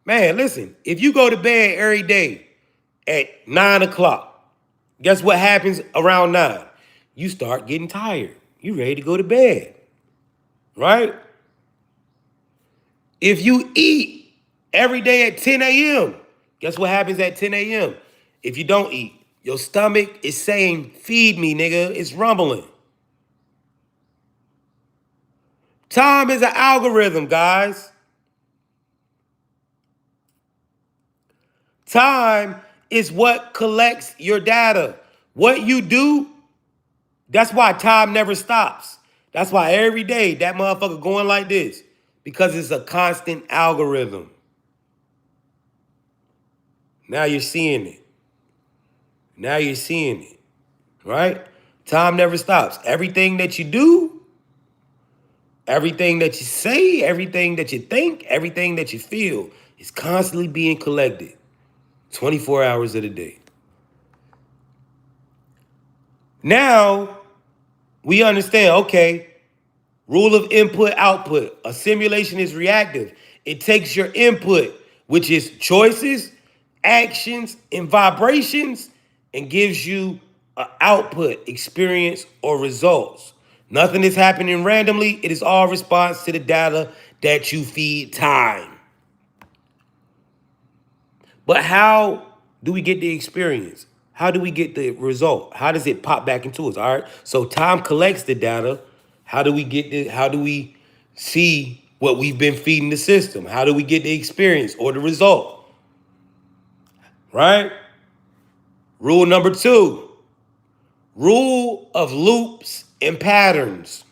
Man, listen, if you go to bed every day at 9 o'clock, guess what happens around 9? You start getting tired. You ready to go to bed, right? If you eat every day at 10 a.m., guess what happens at 10 a.m.? If you don't eat, your stomach is saying, feed me, nigga. It's rumbling. Time is an algorithm, guys. Time is what collects your data. What you do, that's why time never stops. That's why every day that motherfucker going like this, because it's a constant algorithm. Now you're seeing it. Now you're seeing it, right? Time never stops. Everything that you do, everything that you say, everything that you think, everything that you feel is constantly being collected 24 hours of the day. Now, we understand, okay, rule of input, output. A simulation is reactive. It takes your input, which is choices, actions, and vibrations, and gives you an output, experience, or results. Nothing is happening randomly. It is all response to the data that you feed time. But how do we get the experience? How do we get the result? How does it pop back into us? All right. So time collects the data. How do we see what we've been feeding the system? How do we get the experience or the result? Right? Rule number 2. Rule of loops and patterns.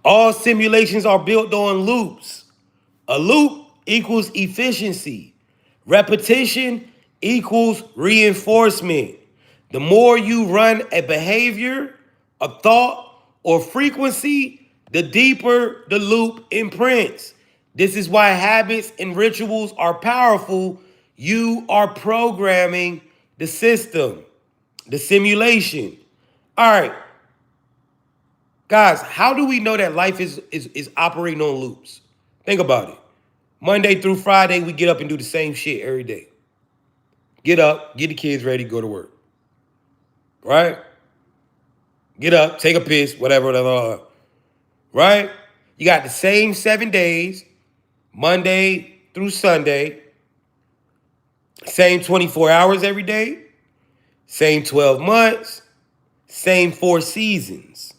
All simulations are built on loops. A loop equals efficiency. Repetition equals reinforcement. The more you run a behavior, a thought, or frequency, the deeper the loop imprints. This is why habits and rituals are powerful. You are programming the system, the simulation. All right, guys, how do we know that life is operating on loops? Think about it. Monday through Friday, we get up and do the same shit every day. Get up, get the kids ready, go to work. Right? Get up, take a piss, whatever. Right? You got the same 7 days, Monday through Sunday, same 24 hours every day, same 12 months, same 4 seasons.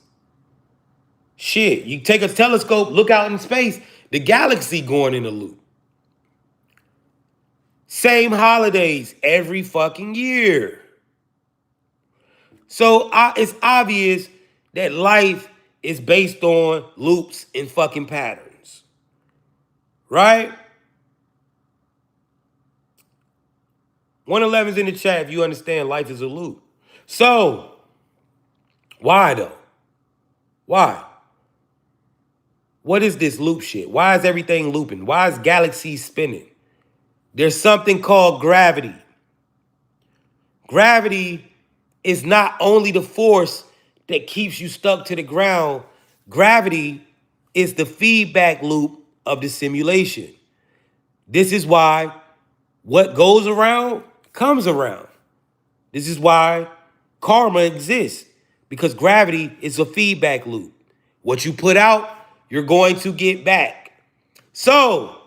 Shit, you take a telescope, look out in space, the galaxy going in a loop. Same holidays every fucking year. So it's obvious that life is based on loops and fucking patterns. Right? 111's in the chat if you understand life is a loop. So, why though? Why? What is this loop shit? Why is everything looping? Why is galaxies spinning? There's something called gravity. Gravity is not only the force that keeps you stuck to the ground. Gravity is the feedback loop of the simulation. This is why what goes around comes around. This is why karma exists, because gravity is a feedback loop. What you put out, you're going to get back. So,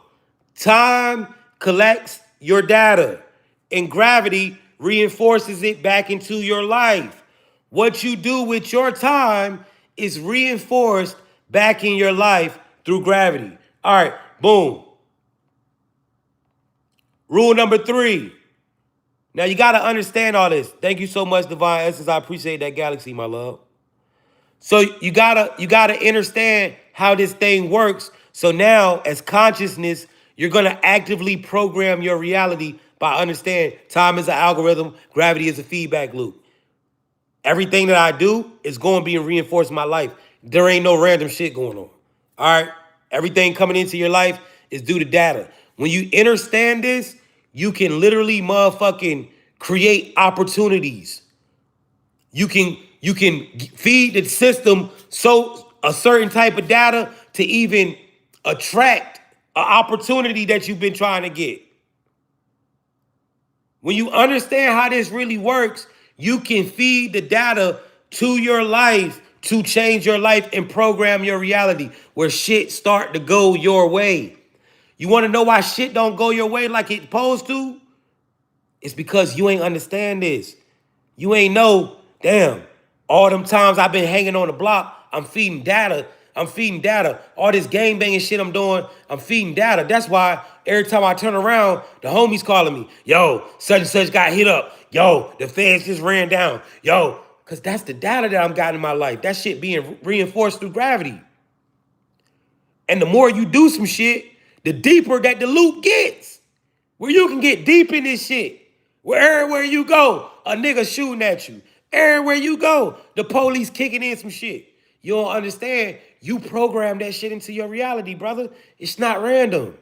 time collects your data, and gravity reinforces it back into your life. What you do with your time is reinforced back in your life through gravity. All right, boom. Rule number 3. Now you got to understand all this. Thank you so much, Divine Essence. I appreciate that galaxy, my love. So you gotta understand how this thing works. So now, as consciousness, you're gonna actively program your reality by understanding time is an algorithm, gravity is a feedback loop. Everything that I do is going to be reinforced in my life. There ain't no random shit going on. All right? Everything coming into your life is due to data. When you understand this, you can literally motherfucking create opportunities. You can feed the system so a certain type of data to even attract an opportunity that you've been trying to get. When you understand how this really works, you can feed the data to your life to change your life and program your reality where shit start to go your way. You want to know why shit don't go your way like it's supposed to? It's because you ain't understand this. You ain't know, damn, all them times I've been hanging on the block, I'm feeding data. All this game banging shit I'm doing, I'm feeding data. That's why every time I turn around, the homies calling me, yo, such and such got hit up. Yo, the feds just ran down. Yo, because that's the data that I'm got in my life. That shit being reinforced through gravity. And the more you do some shit, the deeper that the loop gets. Where you can get deep in this shit. Where everywhere you go, a nigga shooting at you. Everywhere you go, the police kicking in some shit. You don't understand. You program that shit into your reality, brother. It's not random.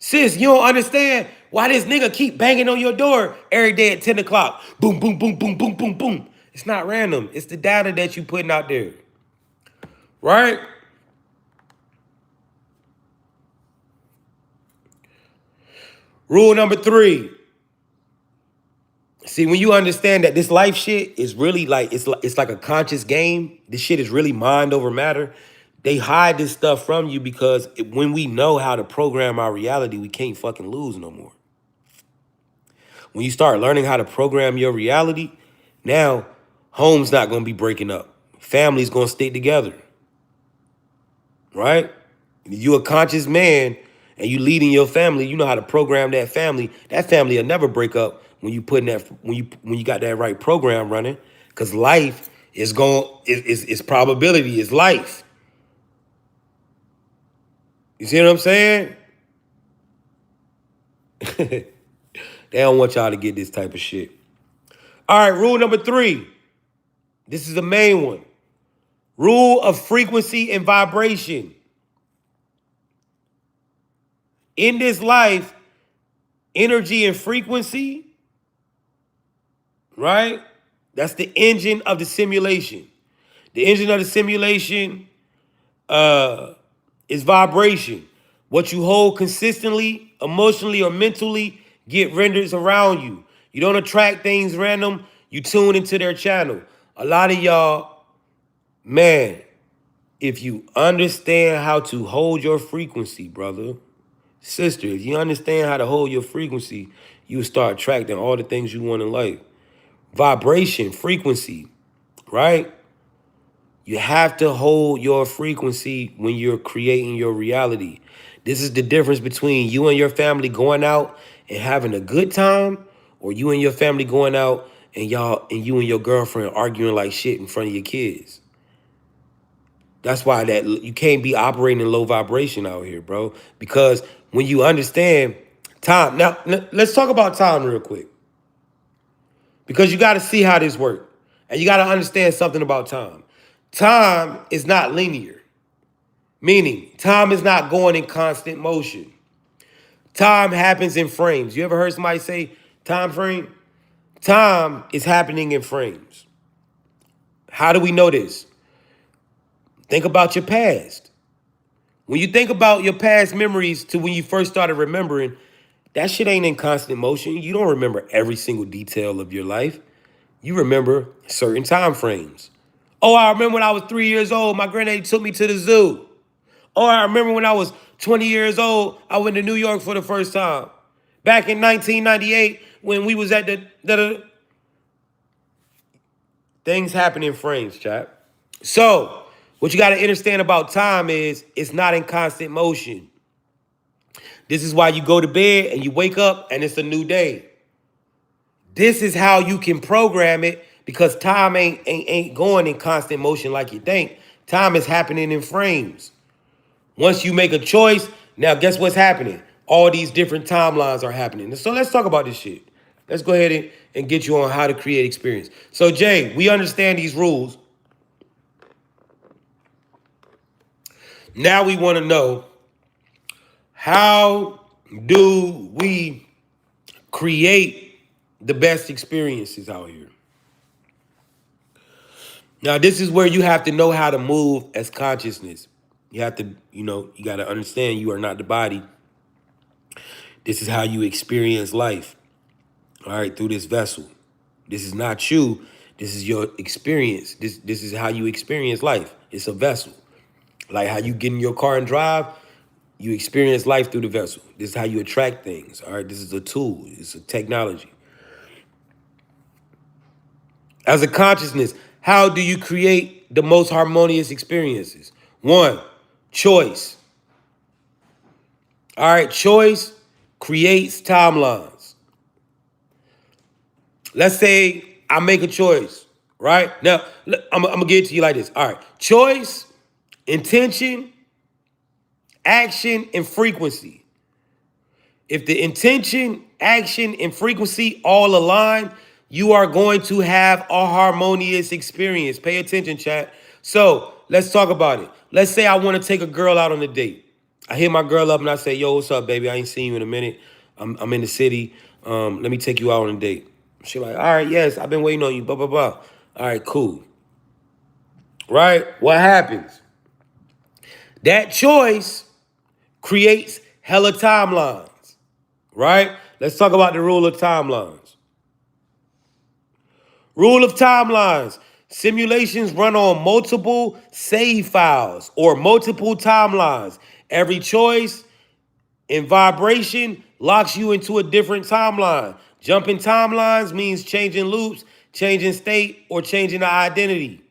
Sis, you don't understand why this nigga keep banging on your door every day at 10 o'clock. Boom, boom, boom, boom, boom, boom, boom. It's not random. It's the data that you putting out there. Right? Rule number 3. See, when you understand that this life shit is really like, it's like a conscious game. This shit is really mind over matter. They hide this stuff from you because when we know how to program our reality, we can't fucking lose no more. When you start learning how to program your reality, now home's not going to be breaking up. Family's going to stick together. Right? You a conscious man. and you leading your family, you know how to program that family. That family will never break up when you putting that when you got that right program running. Cause life is is probability, is life. You see what I'm saying? They don't want y'all to get this type of shit. All right, rule number 3. This is the main one. Rule of frequency and vibration. In this life, energy and frequency, right? That's the engine of the simulation. The engine of the simulation is vibration. What you hold consistently, emotionally, or mentally get renders around you. You don't attract things random. You tune into their channel. A lot of y'all, man, if you understand how to hold your frequency, brother, sister, if you understand how to hold your frequency, you will start attracting all the things you want in life. Vibration, frequency, right? You have to hold your frequency when you're creating your reality. This is the difference between you and your family going out and having a good time, or you and your family going out and you and your girlfriend arguing like shit in front of your kids. That's why that you can't be operating in low vibration out here, bro. Because when you understand time, now let's talk about time real quick. Because you got to see how this works. And you got to understand something about time. Time is not linear. Meaning, time is not going in constant motion. Time happens in frames. You ever heard somebody say time frame? Time is happening in frames. How do we know this? Think about your past. When you think about your past memories to when you first started remembering, that shit ain't in constant motion. You don't remember every single detail of your life. You remember certain time frames. Oh, I remember when I was 3 years old, my granddaddy took me to the zoo. Oh, I remember when I was 20 years old, I went to New York for the first time. Back in 1998, when we was at the things happen in frames, chat. So, what you got to understand about time is it's not in constant motion. This is why you go to bed and you wake up and it's a new day. This is how you can program it, because time ain't going in constant motion like you think. Time is happening in frames. Once you make a choice, now guess what's happening? All these different timelines are happening. So let's talk about this shit. Let's go ahead and get you on how to create experience. So Jay, we understand these rules. Now we want to know, how do we create the best experiences out here? Now, this is where you have to know how to move as consciousness. You have to, you got to understand you are not the body. This is how you experience life, all right, through this vessel. This is not you. This is your experience. This is how you experience life. It's a vessel. Like how you get in your car and drive, you experience life through the vessel. This is how you attract things, all right? This is a tool. It's a technology. As a consciousness, how do you create the most harmonious experiences? 1, choice. All right, choice creates timelines. Let's say I make a choice, right? Now, I'm going to get it to you like this. All right, choice, intention, action, and frequency. If the intention, action, and frequency all align, you are going to have a harmonious experience. Pay attention, chat. So let's talk about it. Let's say I want to take a girl out on a date. I hit my girl up and I say, yo, what's up, baby? I ain't seen you in a minute. I'm in the city. Let me take you out on a date. She like, all right, yes, I've been waiting on you, blah, blah, blah. All right, cool. Right? What happens? That choice creates hella timelines, right? Let's talk about the rule of timelines. Rule of timelines. Simulations run on multiple save files or multiple timelines. Every choice and vibration locks you into a different timeline. Jumping timelines means changing loops, changing state, or changing the identity.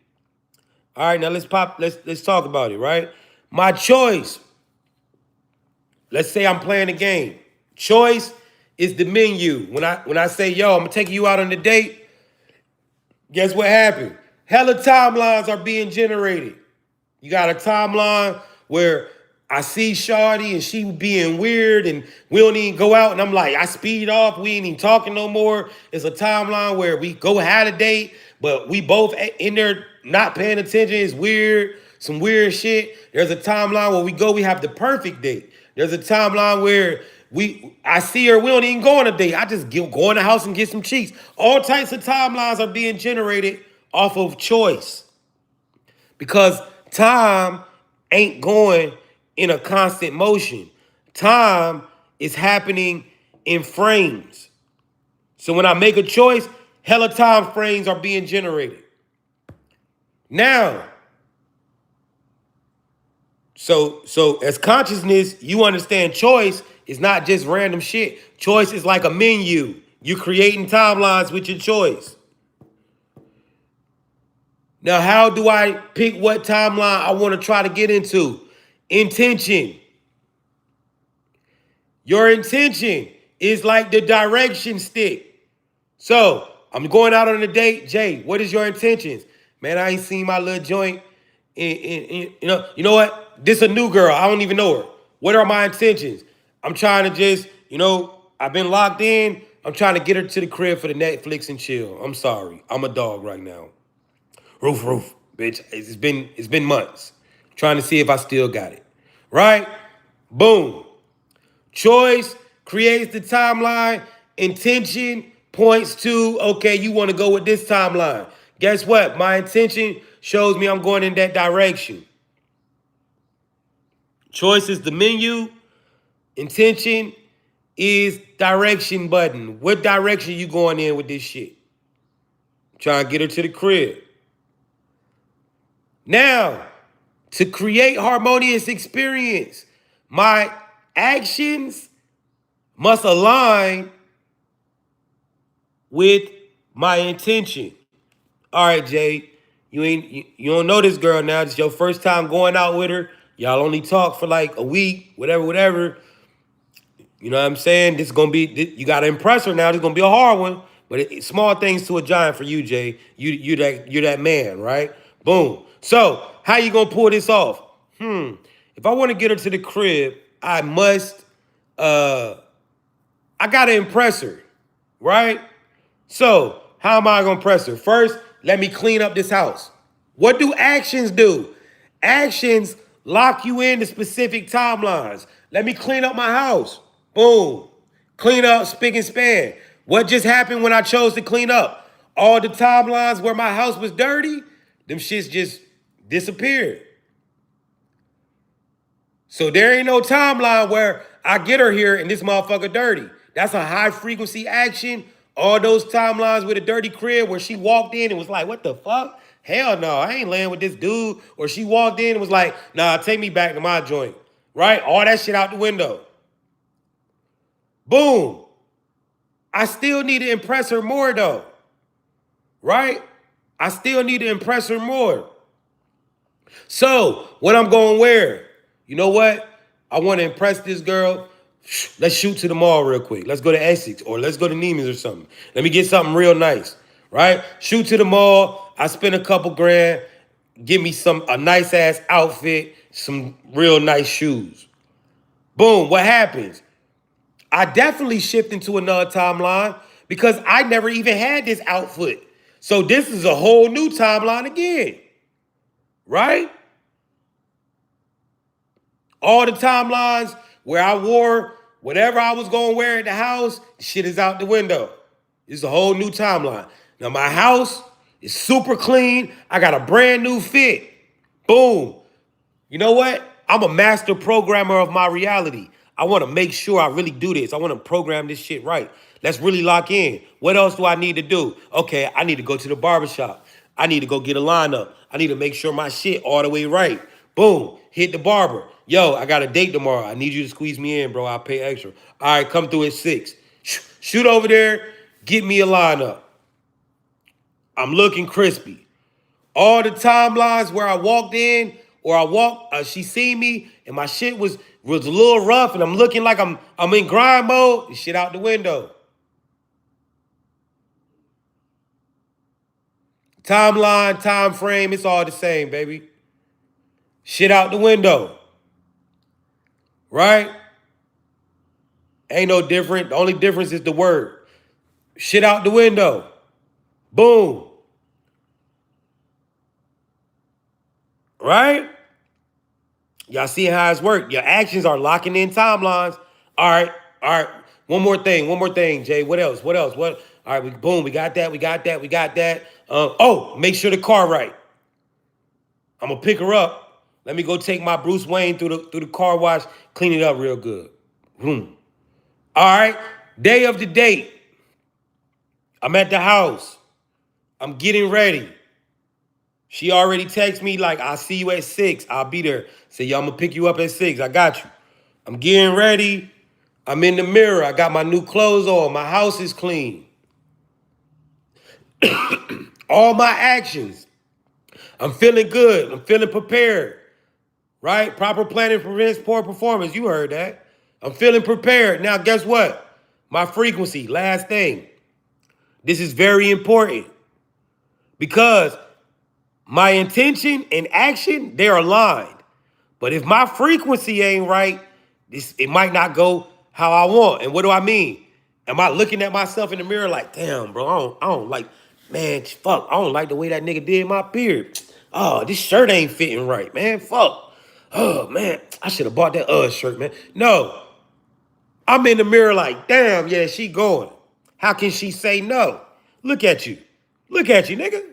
All right, now let's talk about it, right? My choice Let's say I'm playing a game. Choice is the menu. When I say, yo, I'm gonna take you out on a date, guess what happened? Hella timelines are being generated. You got a timeline where I see Shawty and she being weird and we don't even go out and I'm like, I speed off, we ain't even talking no more. It's a timeline where we go had a date, but we both in there not paying attention. It's weird, some weird shit. There's a timeline where we go, we have the perfect date. There's a timeline where I see her, we don't even go on a date. I just go in the house and get some cheeks. All types of timelines are being generated off of choice. Because time ain't going in a constant motion. Time is happening in frames. So when I make a choice, hella time frames are being generated. Now, so as consciousness, you understand choice is not just random shit. Choice is like a menu. You're creating timelines with your choice. Now, how do I pick what timeline I want to try to get into? Intention. Your intention is like the direction stick. So, I'm going out on a date. Jay, what is your intentions? Man, I ain't seen my little joint. You know what? This a new girl. I don't even know her. What are my intentions? I'm trying to just, I've been locked in. I'm trying to get her to the crib for the Netflix and chill. I'm sorry. I'm a dog right now. Roof, bitch. It's been months. Trying to see if I still got it. Right? Boom. Choice creates the timeline. Intention points to, okay, you want to go with this timeline. Guess what? My intention shows me I'm going in that direction. Choice is the menu. Intention is direction button. What direction you going in with this shit? Trying to get her to the crib. Now, to create harmonious experience, my actions must align with my intention. All right, Jay, you don't know this girl now. It's your first time going out with her. Y'all only talk for like a week, whatever. You know what I'm saying? This is gonna be, you gotta impress her now. This is gonna be a hard one, but small things to a giant for you, Jay. You're that man, right? Boom. So how you gonna pull this off? If I want to get her to the crib, I must, I gotta impress her, right? So how am I gonna impress her? First, let me clean up this house. What do actions do? Actions lock you into specific timelines. Let me clean up my house. Boom. Clean up, spick and span. What just happened when I chose to clean up? All the timelines where my house was dirty, them shits just disappeared. So there ain't no timeline where I get her here and this motherfucker dirty. That's a high frequency action. All those timelines with a dirty crib where she walked in and was like, what the fuck? Hell no, I ain't laying with this dude. Or she walked in and was like, nah, take me back to my joint. Right? All that shit out the window. Boom. I still need to impress her more though. Right? I still need to impress her more. So, what I'm going to wear? You know what? I want to impress this girl. Let's shoot to the mall real quick. Let's go to Essex or let's go to Neiman's or something. Let me get something real nice, right? Shoot to the mall. I spend a couple grand. Give me a nice ass outfit, some real nice shoes. Boom, what happens? I definitely shift into another timeline because I never even had this outfit. So this is a whole new timeline again, right? All the timelines where I wore whatever I was going to wear at the house, shit is out the window. It's a whole new timeline. Now my house is super clean. I got a brand new fit. Boom. You know what? I'm a master programmer of my reality. I want to make sure I really do this. I want to program this shit right. Let's really lock in. What else do I need to do? Okay, I need to go to the barbershop. I need to go get a lineup. I need to make sure my shit all the way right. Boom, hit the barber. Yo, I got a date tomorrow. I need you to squeeze me in, bro. I'll pay extra. All right, come through at 6. Shoot over there. Get me a lineup. I'm looking crispy. All the timelines where I walked in or she seen me and my shit was was a little rough and I'm looking like I'm in grind mode, shit out the window. Timeline, time frame, it's all the same, baby. Shit out the window. Right? Ain't no different. The only difference is the word. Shit out the window. Boom. Right? Y'all see how it's worked. Your actions are locking in timelines. All right. One more thing, Jay. What else? What? All right, boom, we got that. Make sure the car right. I'm gonna pick her up. Let me go take my Bruce Wayne through the car wash, clean it up real good. Boom. All right. Day of the date. I'm at the house. I'm getting ready. She already texted me like, I'll see you at 6. I'll be there. Say, yo, I'm going to pick you up at 6. I got you. I'm getting ready. I'm in the mirror. I got my new clothes on. My house is clean. All my actions. I'm feeling good. I'm feeling prepared. Right? Proper planning prevents poor performance. You heard that. I'm feeling prepared. Now, guess what? My frequency. Last thing. This is very important. Because my intention and action, they're aligned. But if my frequency ain't right, it might not go how I want. And what do I mean? Am I looking at myself in the mirror like, damn, bro, I don't like, man, fuck, I don't like the way that nigga did my beard. Oh, this shirt ain't fitting right, man, fuck. Oh, man, I should have bought that shirt, man. No, I'm in the mirror like, damn, yeah, she going. How can she say no? Look at you. Look at you, nigga.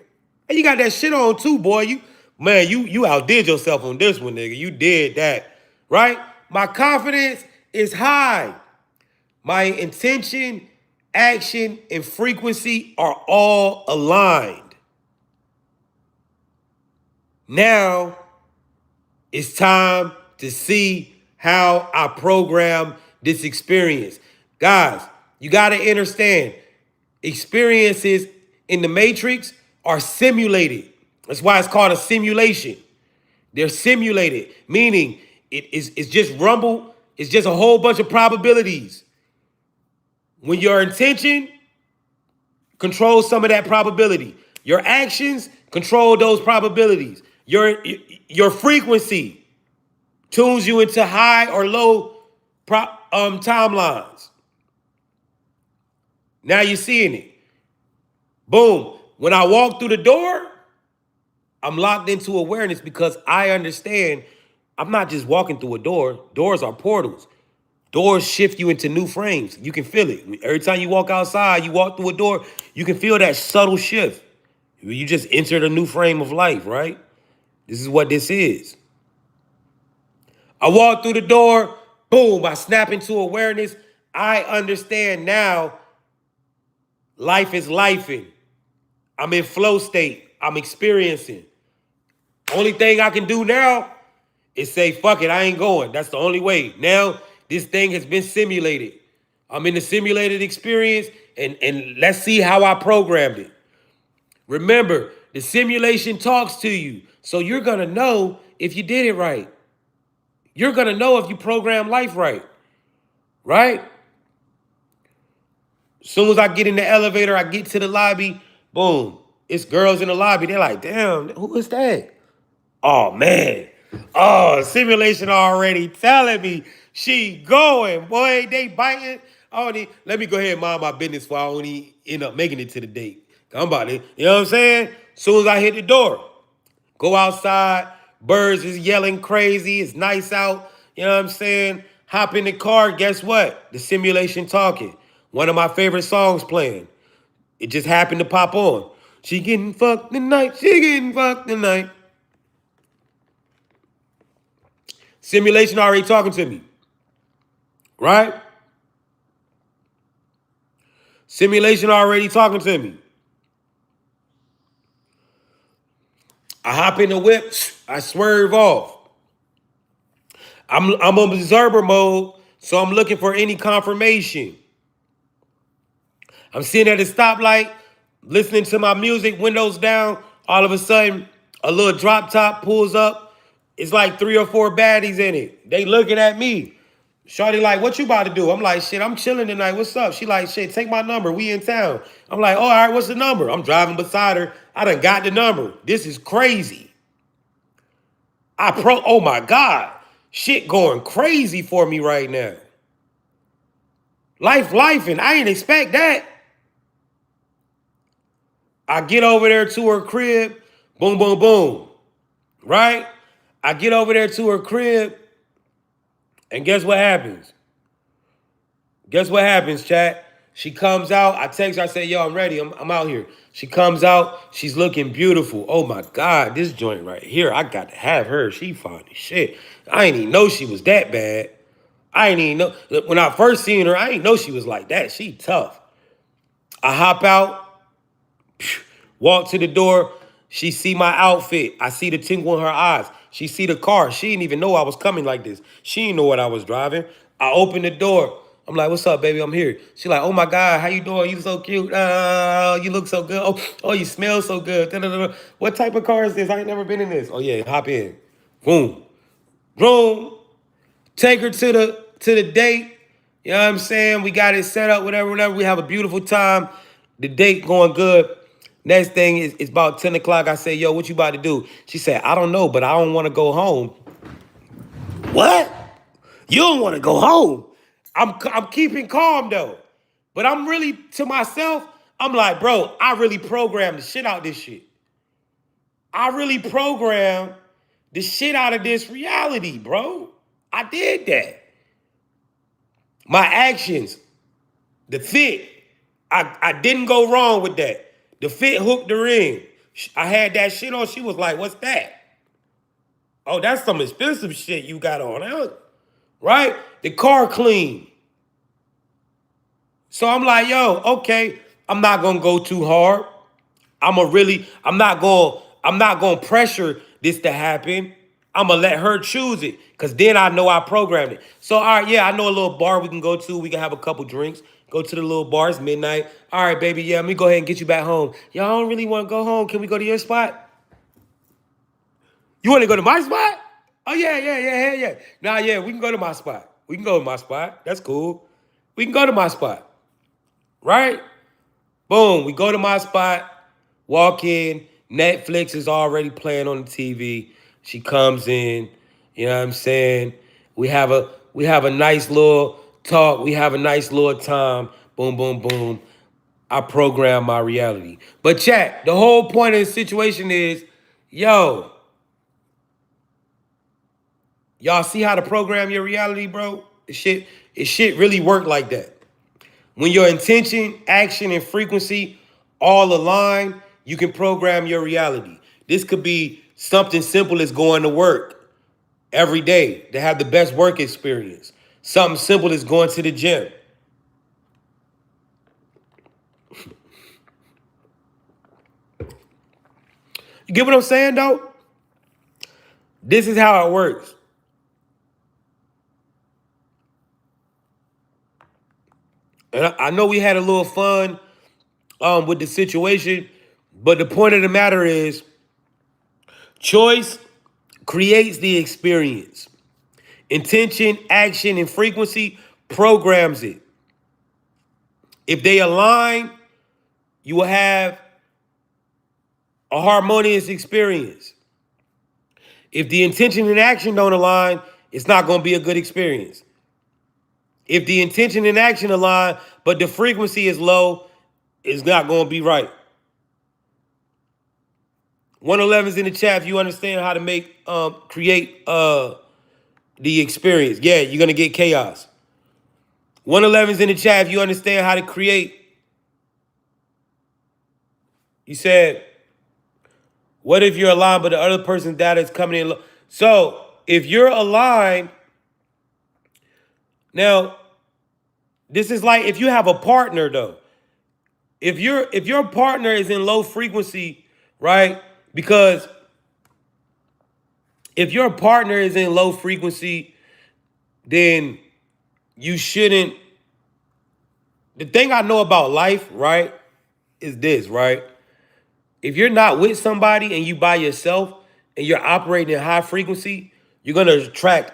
And you got that shit on too, boy. You outdid yourself on this one, nigga. You did that, right? My confidence is high. My intention, action, and frequency are all aligned. Now, it's time to see how I program this experience. Guys, you got to understand, experiences in the Matrix are simulated. That's why it's called a simulation. They're simulated, meaning it's just rumble. It's just a whole bunch of probabilities. When your intention controls some of that probability, your actions control those probabilities. Your frequency tunes you into high or low timelines. Now you're seeing it. Boom. When I walk through the door, I'm locked into awareness because I understand I'm not just walking through a door. Doors are portals. Doors shift you into new frames. You can feel it. Every time you walk outside, you walk through a door, you can feel that subtle shift. You just entered a new frame of life, right? This is what this is. I walk through the door, boom, I snap into awareness. I understand now life is lifing. I'm in flow state. I'm experiencing. Only thing I can do now is say, fuck it, I ain't going. That's the only way. Now, this thing has been simulated. I'm in the simulated experience, and let's see how I programmed it. Remember, the simulation talks to you, so you're going to know if you did it right. You're going to know if you program life right. Right? As soon as I get in the elevator, I get to the lobby, boom. It's girls in the lobby. They're like, damn, who is that? Oh, man. Oh, simulation already telling me she going. Boy, they biting. Let me go ahead and mind my business before I only end up making it to the date. I'm about it. You know what I'm saying? As soon as I hit the door, go outside. Birds is yelling crazy. It's nice out. You know what I'm saying? Hop in the car. Guess what? The simulation talking. One of my favorite songs playing. It just happened to pop on. She getting fucked tonight. She getting fucked tonight. Simulation already talking to me. Right? Simulation already talking to me. I hop in the whip. I swerve off. I'm on observer mode, so I'm looking for any confirmation. I'm sitting at a stoplight, listening to my music, windows down. All of a sudden, a little drop top pulls up. It's like 3 or 4 baddies in it. They looking at me. Shorty like, what you about to do? I'm like, shit, I'm chilling tonight. What's up? She like, shit, take my number. We in town. I'm like, oh, all right, what's the number? I'm driving beside her. I done got the number. This is crazy. Oh my God. Shit going crazy for me right now. Life, and I didn't expect that. I get over there to her crib. Boom, boom, boom. Right? I get over there to her crib. And guess what happens? Guess what happens, chat? She comes out. I text her. I say, yo, I'm ready. I'm out here. She comes out. She's looking beautiful. Oh, my God. This joint right here, I got to have her. She fine as shit. I didn't even know she was that bad. I didn't even know. When I first seen her, I didn't know she was like that. She tough. I hop out, walk to the door. She see my outfit. I see the tingle in her eyes. She see the car. She didn't even know I was coming like this. She didn't know what I was driving. I open the door. I'm like, what's up, baby? I'm here. She like, oh my God, how you doing? You so cute. You look so good. Oh, you smell so good. Da-da-da-da. What type of car is this? I ain't never been in this. Oh yeah, hop in. Boom. Boom. Take her to the date. You know what I'm saying? We got it set up, whatever. We have a beautiful time. The date going good. Next thing is it's about 10 o'clock. I say, yo, what you about to do? She said, I don't know, but I don't want to go home. What? You don't want to go home? I'm keeping calm though. But I'm really, to myself, I'm like, bro, I really programmed the shit out this shit. I really programmed the shit out of this reality, bro. I did that. My actions, the fit, I didn't go wrong with that. The fit hooked her in. I had that shit on. She was like, what's that? Oh, that's some expensive shit you got on, huh? Right? The car clean. So I'm like, yo, okay, I'm not gonna go too hard. I'm not gonna pressure this to happen. I'm gonna let her choose it. Cause then I know I programmed it. So all right, yeah, I know a little bar we can go to. We can have a couple drinks. Go to the little bar, it's midnight. All right, baby, yeah, let me go ahead and get you back home. Y'all don't really want to go home. Can we go to your spot? You want to go to my spot? Oh, yeah. Nah, yeah, we can go to my spot. We can go to my spot. That's cool. We can go to my spot. Right? Boom, we go to my spot, walk in. Netflix is already playing on the TV. She comes in, you know what I'm saying? We have a nice little talk. We have a nice little time. Boom, boom, boom. I program my reality. But chat, the whole point of the situation is, yo, y'all see how to program your reality, bro? It shit really work like that. When your intention, action, and frequency all align, you can program your reality. This could be something simple as going to work every day to have the best work experience. Something simple as going to the gym. You get what I'm saying, though? This is how it works. And I know we had a little fun with the situation, but the point of the matter is choice creates the experience. Intention, action, and frequency programs it. If they align, you will have a harmonious experience. If the intention and action don't align, it's not going to be a good experience. If the intention and action align, but the frequency is low, it's not going to be right. 111's in the chat if you understand how to create the experience. Yeah, you're going to get chaos. 111's in the chat if you understand how to create. You said, what if you're aligned but the other person's data is coming in low? So if you're aligned, now this is like if you have a partner though. If your partner is in low frequency, right? Because if your partner is in low frequency, then you shouldn't. The thing I know about life, right, is this, right? If you're not with somebody and you by yourself, and you're operating in high frequency, you're gonna attract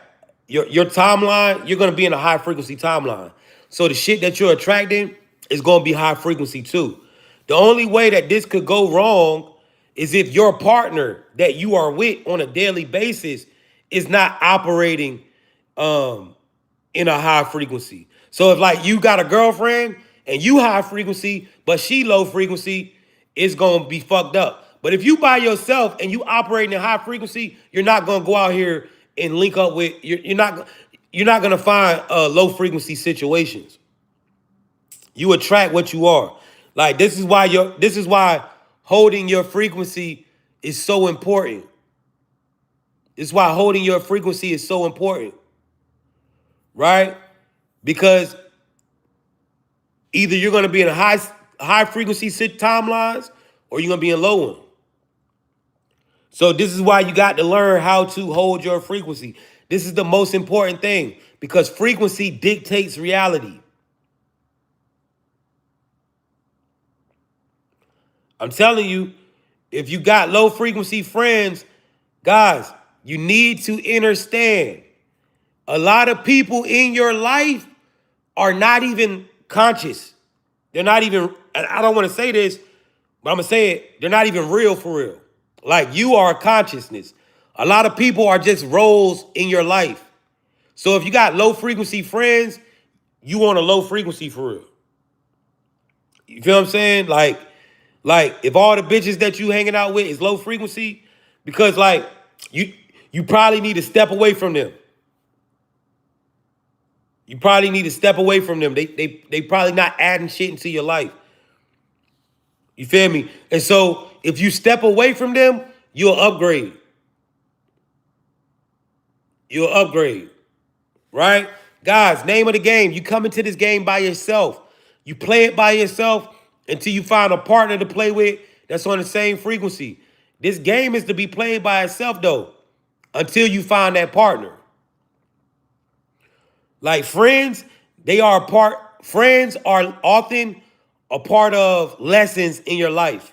your timeline, you're gonna be in a high frequency timeline. So the shit that you're attracting is gonna be high frequency too. The only way that this could go wrong is if your partner that you are with on a daily basis is not operating in a high frequency. So if like you got a girlfriend and you high frequency, but she low frequency, it's gonna be fucked up. But if you by yourself and you operating in high frequency, you're not gonna go out here and link up with you're not gonna find low frequency situations. You attract what you are. Like this is why holding your frequency is so important. This is why holding your frequency is so important. Right? Because either you're going to be in a high frequency timelines or you're going to be in low one. So this is why you got to learn how to hold your frequency. This is the most important thing because frequency dictates reality. I'm telling you, if you got low frequency friends, guys, you need to understand a lot of people in your life are not even conscious. They're not even, and I don't want to say this, but I'm going to say it, they're not even real for real. Like you are a consciousness. A lot of people are just roles in your life. So if you got low frequency friends, you on a low frequency for real. You feel what I'm saying? Like if all the bitches that you hanging out with is low frequency, because like you probably need to step away from them. You probably need to step away from them. They probably not adding shit into your life. You feel me? And so if you step away from them, you'll upgrade. You'll upgrade. Right? Guys, name of the game. You come into this game by yourself. You play it by yourself until you find a partner to play with that's on the same frequency. This game is to be played by itself, though, until you find that partner. Like friends, friends are often a part of lessons in your life.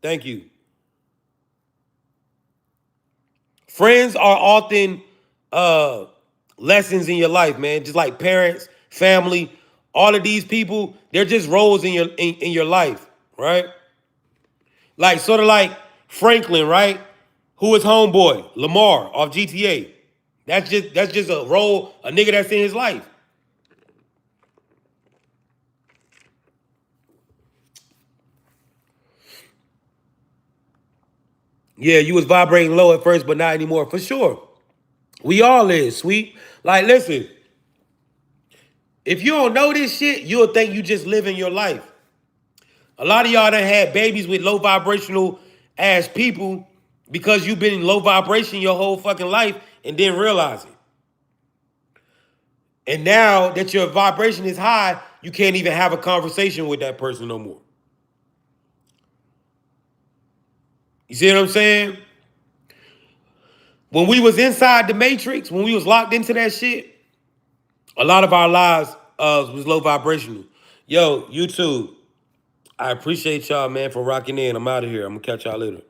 Thank you. Friends are often lessons in your life, man. Just like parents, family, all of these people, they're just roles in your life, right? Like sort of like Franklin, right? Who is homeboy? Lamar off GTA. That's just a role, a nigga that's in his life. Yeah, you was vibrating low at first, but not anymore. For sure. We all is, sweet. Like, listen, if you don't know this shit, you'll think you just living your life. A lot of y'all done had babies with low vibrational ass people because you've been in low vibration your whole fucking life and didn't realize it. And now that your vibration is high, you can't even have a conversation with that person no more. You see what I'm saying? When we was inside the matrix, when we was locked into that shit, a lot of our lives was low vibrational. Yo, YouTube, I appreciate y'all, man, for rocking in. I'm out of here. I'm going to catch y'all later.